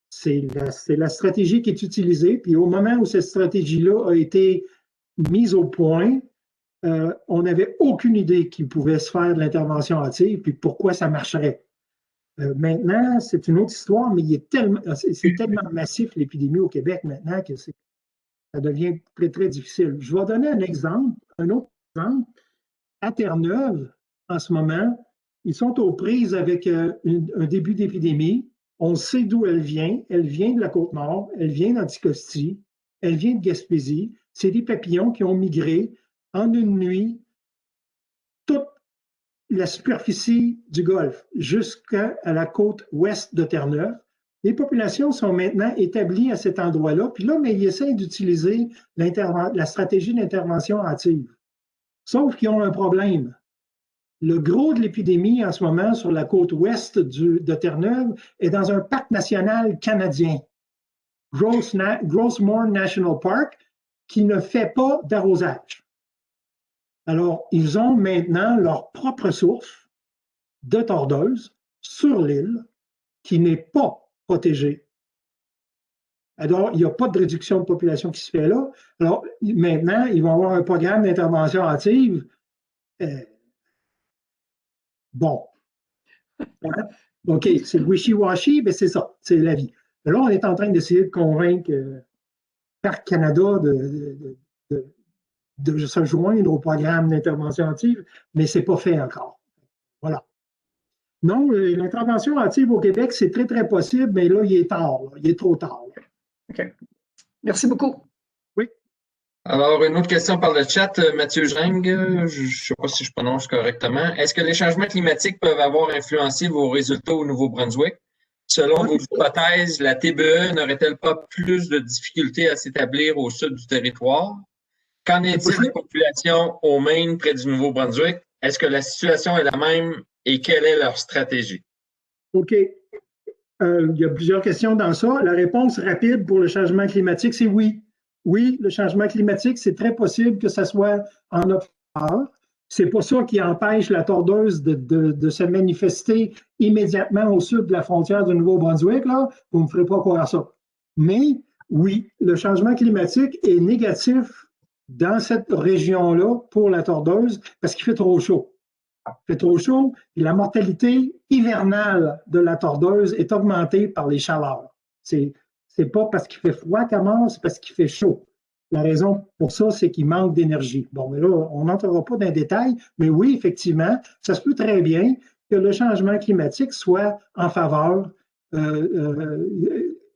C'est la stratégie qui est utilisée. Puis au moment où cette stratégie-là a été mise au point, on n'avait aucune idée qu'il pouvait se faire de l'intervention hâtive puis pourquoi ça marcherait. Maintenant, c'est une autre histoire, mais c'est tellement massif l'épidémie au Québec maintenant que ça devient très, très difficile. Je vais donner un autre exemple. À Terre-Neuve, en ce moment, ils sont aux prises avec un début d'épidémie. On sait d'où elle vient. Elle vient de la Côte-Nord, elle vient d'Anticosti, elle vient de Gaspésie. C'est des papillons qui ont migré en une nuit toute la superficie du Golfe jusqu'à la côte ouest de Terre-Neuve. Les populations sont maintenant établies à cet endroit-là. Puis là, mais ils essaient d'utiliser la stratégie d'intervention hâtive. Sauf qu'ils ont un problème. Le gros de l'épidémie en ce moment sur la côte ouest de Terre-Neuve est dans un parc national canadien, Grossmore National Park, qui ne fait pas d'arrosage. Alors, ils ont maintenant leur propre source de tordeuses sur l'île qui n'est pas protégée. Alors, il n'y a pas de réduction de population qui se fait là. Alors, maintenant, ils vont avoir un programme d'intervention hâtive. Bon. OK, c'est wishy-washy, mais c'est ça, c'est la vie. Là, on est en train d'essayer de convaincre Parc Canada de se joindre au programme d'intervention hâtive, mais ce n'est pas fait encore. Voilà. Non, l'intervention hâtive au Québec, c'est très, très possible, mais là, il est tard. Là. Il est trop tard. Là. OK. Merci beaucoup. Oui. Alors, une autre question par le chat. Mathieu Geng, je ne sais pas si je prononce correctement. Est-ce que les changements climatiques peuvent avoir influencé vos résultats au Nouveau-Brunswick? Selon vos hypothèses, la TBE n'aurait-elle pas plus de difficultés à s'établir au sud du territoire? Qu'en est-il des populations au Maine près du Nouveau-Brunswick? Est-ce que la situation est la même et quelle est leur stratégie? OK. Il y a plusieurs questions dans ça. La réponse rapide pour le changement climatique, c'est oui. Oui, le changement climatique, c'est très possible que ça soit en notre faveur. C'est pas ça qui empêche la tordeuse de se manifester immédiatement au sud de la frontière du Nouveau-Brunswick. Là, vous ne me ferez pas croire ça. Mais oui, le changement climatique est négatif dans cette région-là pour la tordeuse parce qu'il fait trop chaud. Il fait trop chaud et la mortalité hivernale de la tordeuse est augmentée par les chaleurs. C'est pas parce qu'il fait froid qu'elle meurt, c'est parce qu'il fait chaud. La raison pour ça, c'est qu'il manque d'énergie. Bon, mais là, on n'entrera pas dans les détails, mais oui, effectivement, ça se peut très bien que le changement climatique soit en faveur,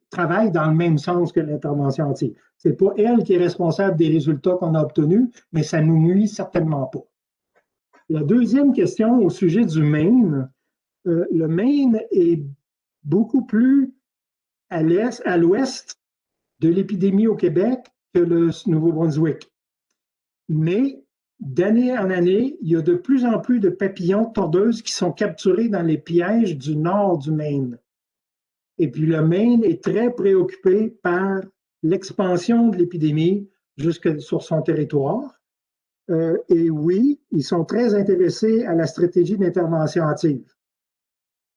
travaille dans le même sens que l'intervention hâtive. C'est pas elle qui est responsable des résultats qu'on a obtenus, mais ça nous nuit certainement pas. La deuxième question au sujet du Maine, le Maine est beaucoup plus à l'ouest de l'épidémie au Québec que le Nouveau-Brunswick. Mais d'année en année, il y a de plus en plus de papillons tordeuses qui sont capturés dans les pièges du nord du Maine. Et puis le Maine est très préoccupé par l'expansion de l'épidémie jusque sur son territoire. Et oui, ils sont très intéressés à la stratégie d'intervention hâtive.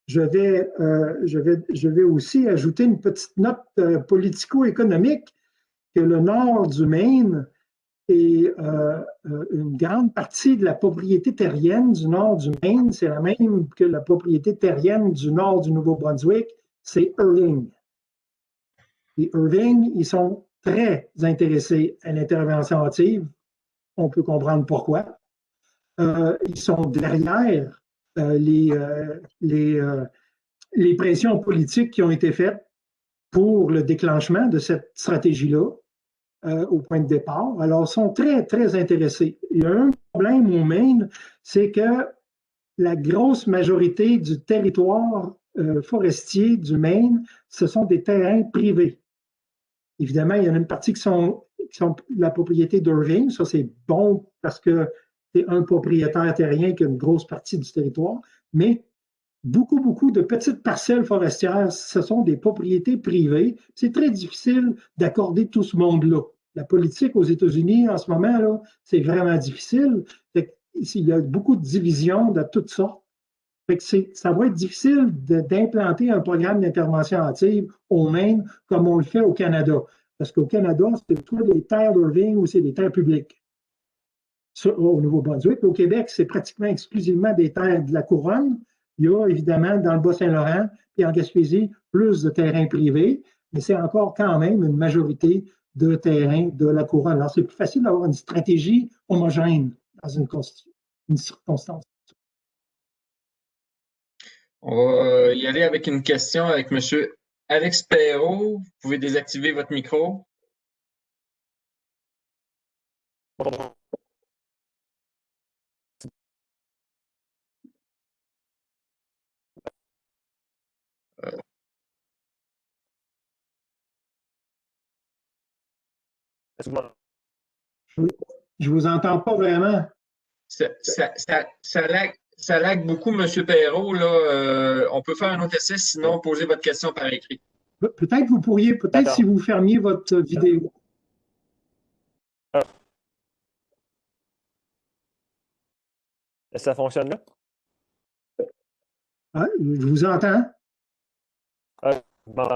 Je vais aussi ajouter une petite note politico-économique que le nord du Maine et une grande partie de la propriété terrienne du nord du Maine, c'est la même que la propriété terrienne du nord du Nouveau-Brunswick, c'est Irving. Les Irving, ils sont très intéressés à l'intervention hâtive. On peut comprendre pourquoi. Ils sont derrière les pressions politiques qui ont été faites pour le déclenchement de cette stratégie-là au point de départ. Alors, ils sont très, très intéressés. Il y a un problème au Maine, c'est que la grosse majorité du territoire forestier du Maine, ce sont des terrains privés. Évidemment, il y en a une partie qui sont la propriété d'Irving. Ça, c'est bon parce que c'est un propriétaire terrien qui a une grosse partie du territoire. Mais beaucoup de petites parcelles forestières, ce sont des propriétés privées. C'est très difficile d'accorder tout ce monde-là. La politique aux États-Unis, en ce moment, là, c'est vraiment difficile. Il y a beaucoup de divisions de toutes sortes. Fait que ça va être difficile d'implanter un programme d'intervention hâtive au Maine comme on le fait au Canada. Parce qu'au Canada, c'est soit des terres d'Irving ou c'est des terres publiques. Au Nouveau-Brunswick. Au Québec, c'est pratiquement exclusivement des terres de la couronne. Il y a évidemment dans le Bas-Saint-Laurent et en Gaspésie plus de terrains privés, mais c'est encore quand même une majorité de terrains de la couronne. Alors, c'est plus facile d'avoir une stratégie homogène dans une circonstance. On va y aller avec une question avec M. Alex Perrault. Vous pouvez désactiver votre micro. Je vous entends pas vraiment. Ça lag beaucoup, M. Perrault. Là. On peut faire un autre essai, sinon posez votre question par écrit. Peut-être vous pourriez, peut-être si vous fermiez votre vidéo. Est-ce que ça fonctionne là? Ah, je vous entends. Bon,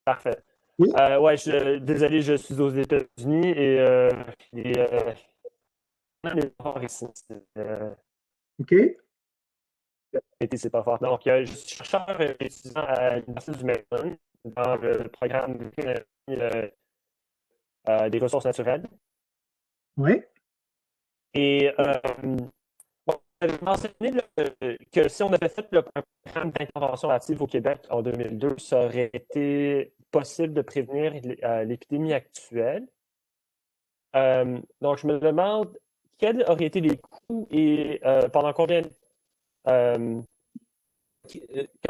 parfait. Oui. Ouais, désolé, je suis aux États-Unis et OK. c'est pas fort. Donc, je suis chercheur étudiant à l'Université du Maryland dans le programme des ressources naturelles. Oui. Et bon, j'avais mentionné que si on avait fait le programme d'intervention active au Québec en 2002, ça aurait été possible de prévenir l'épidémie actuelle. Donc, je me demande quels auraient été les coûts et pendant combien comment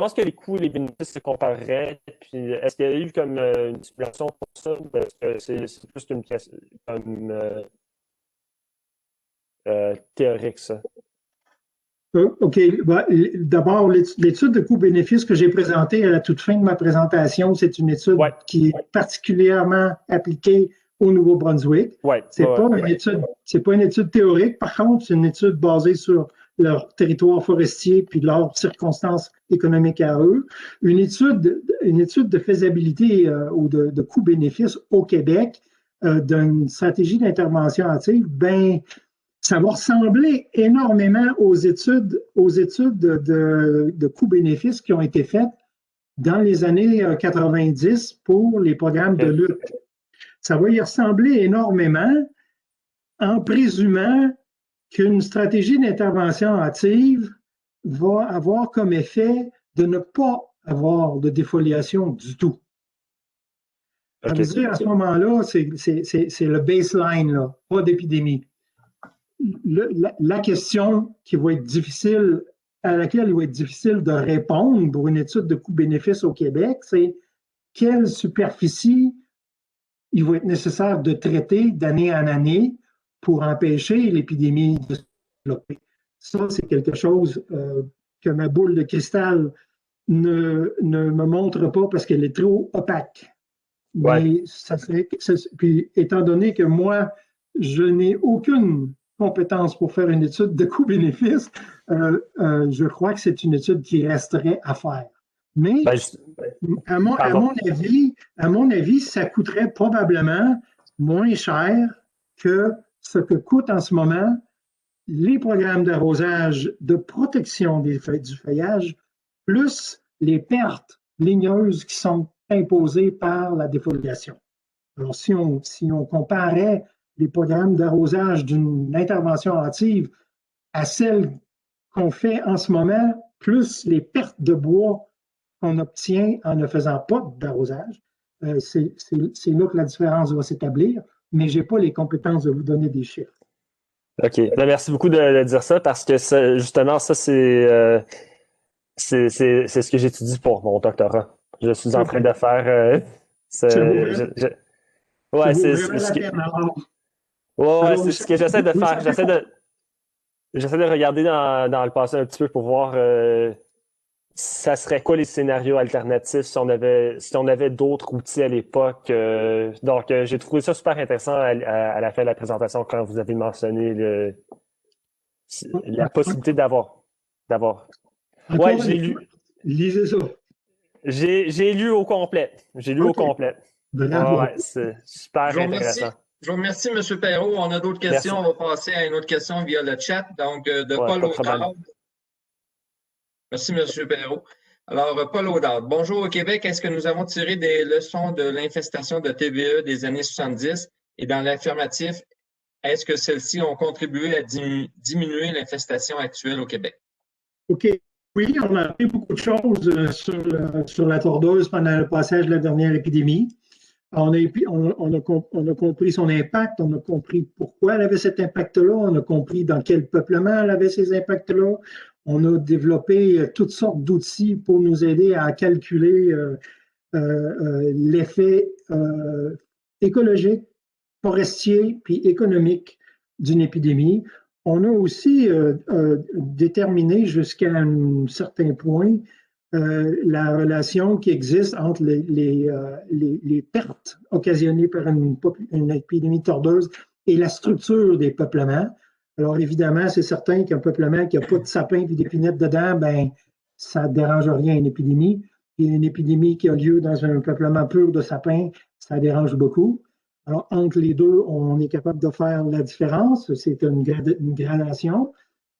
est-ce que les coûts et les bénéfices se compareraient? Puis est-ce qu'il y a eu comme une simulation pour ça? Parce que c'est plus une question théorique, ça. OK. D'abord, l'étude de coût-bénéfice que j'ai présentée à la toute fin de ma présentation, c'est une étude qui est particulièrement appliquée au Nouveau-Brunswick. C'est pas une étude théorique. Par contre, c'est une étude basée sur leur territoire forestier puis leurs circonstances économiques à eux. Une étude de faisabilité ou de coût-bénéfice au Québec d'une stratégie d'intervention active, ça va ressembler énormément aux études de coût-bénéfice qui ont été faites dans les années 90 pour les programmes de lutte. Ça va y ressembler énormément en présumant qu'une stratégie d'intervention active va avoir comme effet de ne pas avoir de défoliation du tout. Ça veut dire à ce moment-là, c'est le baseline, là, pas d'épidémie. La question à laquelle il va être difficile de répondre pour une étude de coût-bénéfice au Québec, c'est quelle superficie il va être nécessaire de traiter d'année en année pour empêcher l'épidémie de se développer. Ça, c'est quelque chose que ma boule de cristal ne me montre pas parce qu'elle est trop opaque. Mais puis, étant donné que moi, je n'ai aucune compétence pour faire une étude de coût-bénéfice, je crois que c'est une étude qui resterait à faire. Mais à mon avis, ça coûterait probablement moins cher que ce que coûtent en ce moment les programmes d'arrosage de protection du feuillage, plus les pertes ligneuses qui sont imposées par la défoliation. Alors, si on comparait les programmes d'arrosage d'une intervention active à celles qu'on fait en ce moment, plus les pertes de bois qu'on obtient en ne faisant pas d'arrosage, c'est là que la différence va s'établir, mais je n'ai pas les compétences de vous donner des chiffres. OK. Merci beaucoup de dire ça parce que justement, ça, c'est ce que j'étudie pour mon doctorat. Je suis en train de faire... c'est ce que j'essaie de faire. J'essaie de regarder dans le passé un petit peu pour voir ça serait quoi les scénarios alternatifs si on avait d'autres outils à l'époque. Donc, j'ai trouvé ça super intéressant à la fin de la présentation quand vous avez mentionné la possibilité d'avoir. Ouais, j'ai lu. Lisez ça. J'ai lu au complet. Au complet. C'est super intéressant. Je vous remercie, M. Perrault. On a d'autres questions. Merci. On va passer à une autre question via le chat. Donc, de Paul Audard. Merci, M. Perrault. Alors, Paul Audard. Bonjour au Québec. Est-ce que nous avons tiré des leçons de l'infestation de TBE des années 70? Et dans l'affirmatif, est-ce que celles-ci ont contribué à diminuer l'infestation actuelle au Québec? OK. Oui, on a appris beaucoup de choses sur la tordeuse pendant le passage de la dernière épidémie. On a compris son impact, on a compris pourquoi elle avait cet impact-là, on a compris dans quel peuplement elle avait ces impacts-là. On a développé toutes sortes d'outils pour nous aider à calculer l'effet écologique, forestier puis économique d'une épidémie. On a aussi déterminé jusqu'à un certain point la relation qui existe entre les pertes occasionnées par une épidémie tordeuse et la structure des peuplements. Alors évidemment, c'est certain qu'un peuplement qui n'a pas de sapins et d'épinettes dedans, ben, ça ne dérange rien à une épidémie. Et une épidémie qui a lieu dans un peuplement pur de sapins, ça dérange beaucoup. Alors, entre les deux, on est capable de faire la différence. C'est une gradation.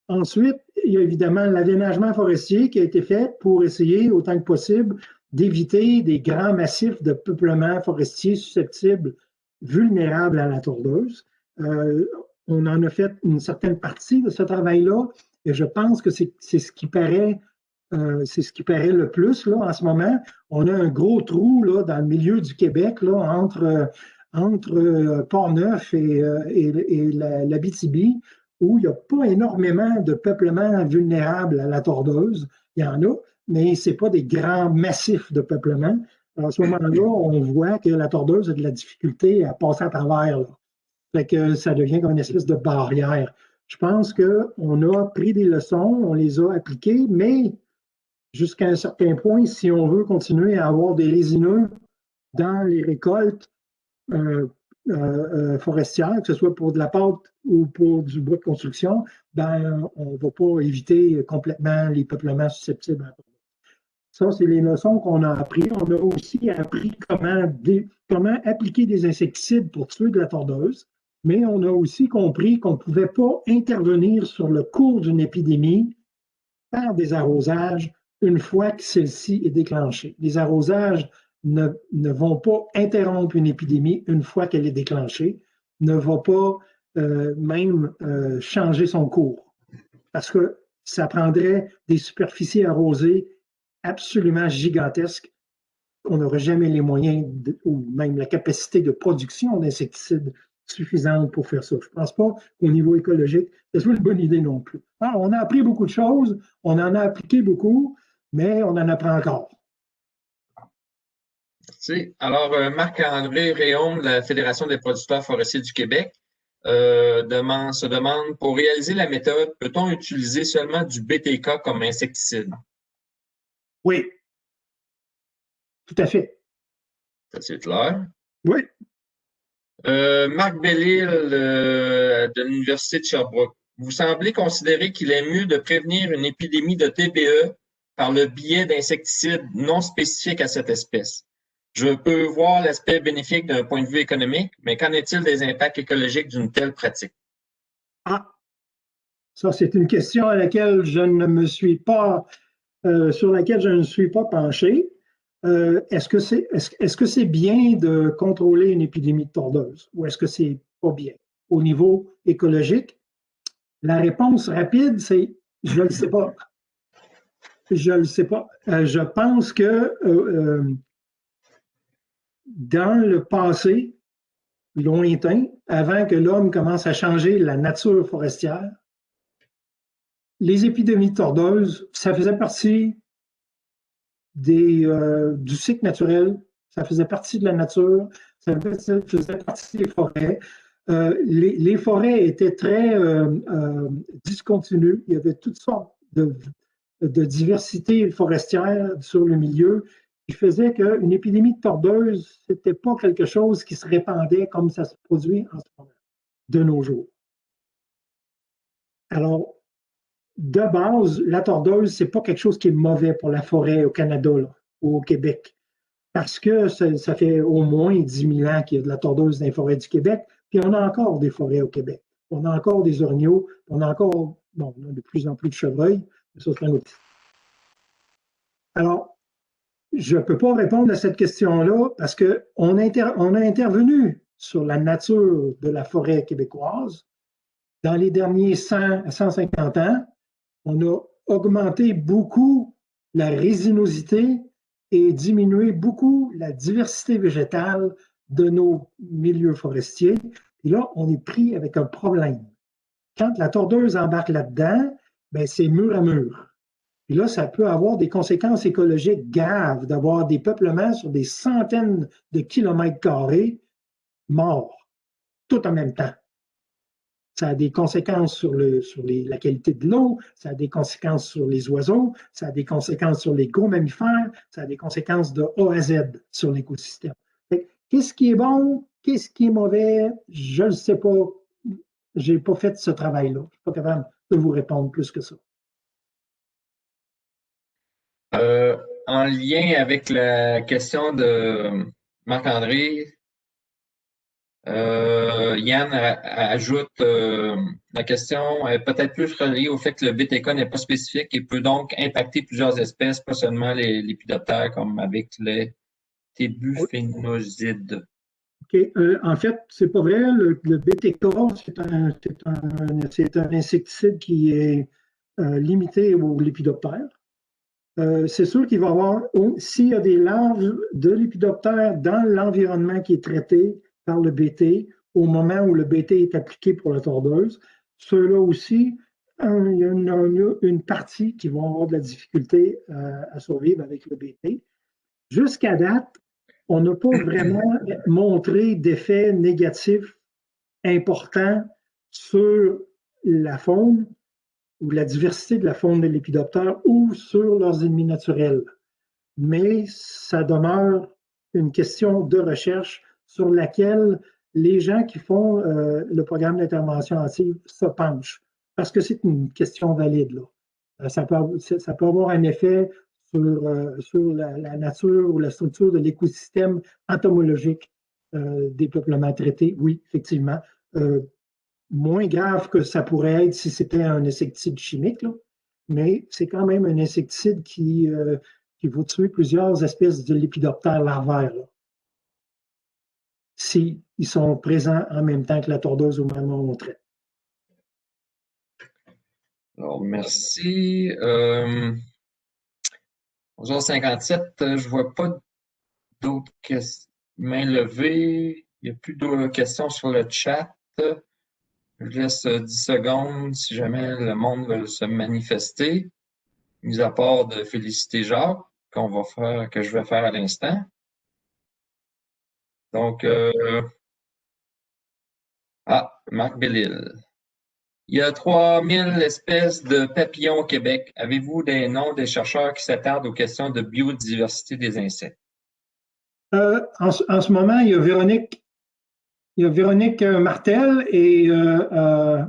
Ensuite, il y a évidemment l'aménagement forestier qui a été fait pour essayer, autant que possible, d'éviter des grands massifs de peuplement forestier susceptibles, vulnérables à la tordeuse. On en a fait une certaine partie de ce travail-là et je pense que c'est ce qui paraît le plus là, en ce moment. On a un gros trou là, dans le milieu du Québec là, entre Port-Neuf et l'Abitibi, où il n'y a pas énormément de peuplement vulnérable à la tordeuse. Il y en a, mais ce n'est pas des grands massifs de peuplement. À ce moment-là, on voit que la tordeuse a de la difficulté à passer à travers. Là. Fait que ça devient comme une espèce de barrière. Je pense qu'on a pris des leçons, on les a appliquées, mais jusqu'à un certain point, si on veut continuer à avoir des résineux dans les récoltes forestières, que ce soit pour de la pâte ou pour du bois de construction, ben, on ne va pas éviter complètement les peuplements susceptibles à la tordeuse. Ça, c'est les leçons qu'on a apprises. On a aussi appris comment appliquer des insecticides pour tuer de la tordeuse, mais on a aussi compris qu'on ne pouvait pas intervenir sur le cours d'une épidémie par des arrosages une fois que celle-ci est déclenchée. Les arrosages ne vont pas interrompre une épidémie une fois qu'elle est déclenchée, ne va pas même changer son cours. Parce que ça prendrait des superficies arrosées absolument gigantesques. On n'aurait jamais les moyens ou même la capacité de production d'insecticides suffisante pour faire ça. Je ne pense pas qu'au niveau écologique, ce soit une bonne idée non plus. Alors, on a appris beaucoup de choses, on en a appliqué beaucoup, mais on en apprend encore. Merci. Alors, Marc-André Réaume de la Fédération des producteurs forestiers du Québec se demande, pour réaliser la méthode, peut-on utiliser seulement du BTK comme insecticide? Oui. Tout à fait. C'est clair? Oui. Marc Bellil de l'Université de Sherbrooke. Vous semblez considérer qu'il est mieux de prévenir une épidémie de TBE par le biais d'insecticides non spécifiques à cette espèce. Je peux voir l'aspect bénéfique d'un point de vue économique, mais qu'en est-il des impacts écologiques d'une telle pratique? Ah, ça, c'est une question à laquelle je ne me suis pas, sur laquelle je ne suis pas penché. Est-ce que c'est bien de contrôler une épidémie de tordeuse ou est-ce que c'est pas bien? Au niveau écologique, la réponse rapide, c'est je ne le sais pas. Je ne le sais pas. Je pense que dans le passé lointain, avant que l'homme commence à changer la nature forestière, les épidémies de tordeuse, ça faisait partie du cycle naturel, ça faisait partie de la nature, ça faisait partie des forêts. Les forêts étaient très discontinues. Il y avait toutes sortes de diversité forestière sur le milieu qui faisait qu'une épidémie de tordeuse, ce n'était pas quelque chose qui se répandait comme ça se produit en ce moment, de nos jours. Alors, de base, la tordeuse, ce n'est pas quelque chose qui est mauvais pour la forêt au Canada là, ou au Québec, parce que ça fait au moins 10 000 ans qu'il y a de la tordeuse dans les forêts du Québec, puis on a encore des forêts au Québec. On a encore des orignaux, on a encore, bon, on a de plus en plus de chevreuils, mais ça, c'est un autre. Alors, je ne peux pas répondre à cette question-là parce qu'on a intervenu sur la nature de la forêt québécoise. Dans les derniers 100 à 150 ans, on a augmenter beaucoup la résinosité et diminuer beaucoup la diversité végétale de nos milieux forestiers. Et là, on est pris avec un problème. Quand la tordeuse embarque là-dedans, ben, c'est mur à mur. Et là, ça peut avoir des conséquences écologiques graves d'avoir des peuplements sur des centaines de kilomètres carrés morts, tout en même temps. Ça a des conséquences sur la qualité de l'eau, ça a des conséquences sur les oiseaux, ça a des conséquences sur les gros mammifères, ça a des conséquences de A à Z sur l'écosystème. Qu'est-ce qui est bon, qu'est-ce qui est mauvais, je ne sais pas. Je n'ai pas fait ce travail-là. Je ne suis pas capable de vous répondre plus que ça. En lien avec la question de Marc-André, Yann ajoute la question est peut-être plus reliée au fait que le BTK n'est pas spécifique et peut donc impacter plusieurs espèces, pas seulement les lépidoptères comme avec les tébuphénosides. OK. En fait, c'est pas vrai. Le BTK, c'est un insecticide qui est limité aux lépidoptères. C'est sûr qu'il va y avoir, s'il y a des larves de lépidoptères dans l'environnement qui est traité par le BT, au moment où le BT est appliqué pour la tordeuse, ceux-là aussi, il y a une partie qui vont avoir de la difficulté à survivre avec le BT. Jusqu'à date, on n'a pas vraiment montré d'effets négatifs importants sur la faune ou la diversité de la faune des lépidoptères ou sur leurs ennemis naturels. Mais ça demeure une question de recherche sur laquelle les gens qui font le programme d'intervention hâtive se penchent, parce que c'est une question valide, là. Ça peut avoir un effet sur la nature ou la structure de l'écosystème entomologique des peuplements traités, oui, effectivement. Moins grave que ça pourrait être si c'était un insecticide chimique, là, mais c'est quand même un insecticide qui va tuer plusieurs espèces de lépidoptères larvaires, s'ils sont présents en même temps que la tordeuse au moment où on traite. Alors, merci. 11h57, je ne vois pas d'autres mains levées. Il n'y a plus d'autres questions sur le chat. Je laisse 10 secondes si jamais le monde veut se manifester, mis à part de féliciter Jacques, que je vais faire à l'instant. Donc, Marc Bellil. Il y a 3000 espèces de papillons au Québec. Avez-vous des noms des chercheurs qui s'attardent aux questions de biodiversité des insectes? En ce moment, il y a Véronique Martel et en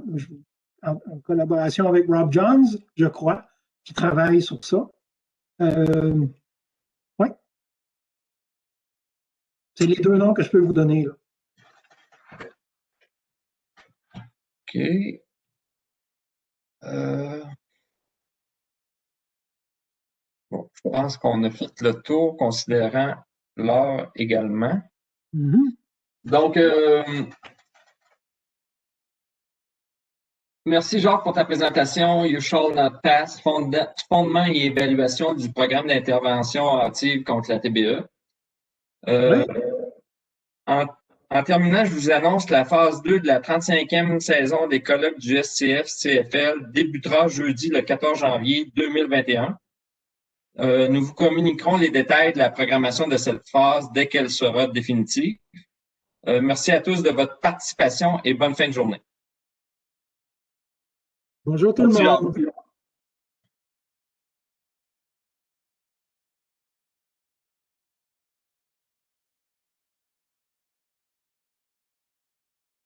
collaboration avec Rob Johns, je crois, qui travaille sur ça. Oui. C'est les deux noms que je peux vous donner, là. OK. Bon, je pense qu'on a fait le tour, considérant l'heure également. Mm-hmm. Donc, merci Jacques pour ta présentation. You shall not pass, fondement et évaluation du programme d'intervention hâtive contre la TBE. Oui. En terminant, je vous annonce que la phase 2 de la 35e saison des colloques du STF-CFL débutera jeudi le 14 janvier 2021. Nous vous communiquerons les détails de la programmation de cette phase dès qu'elle sera définitive. Merci à tous de votre participation et bonne fin de journée. Bonjour tout le monde.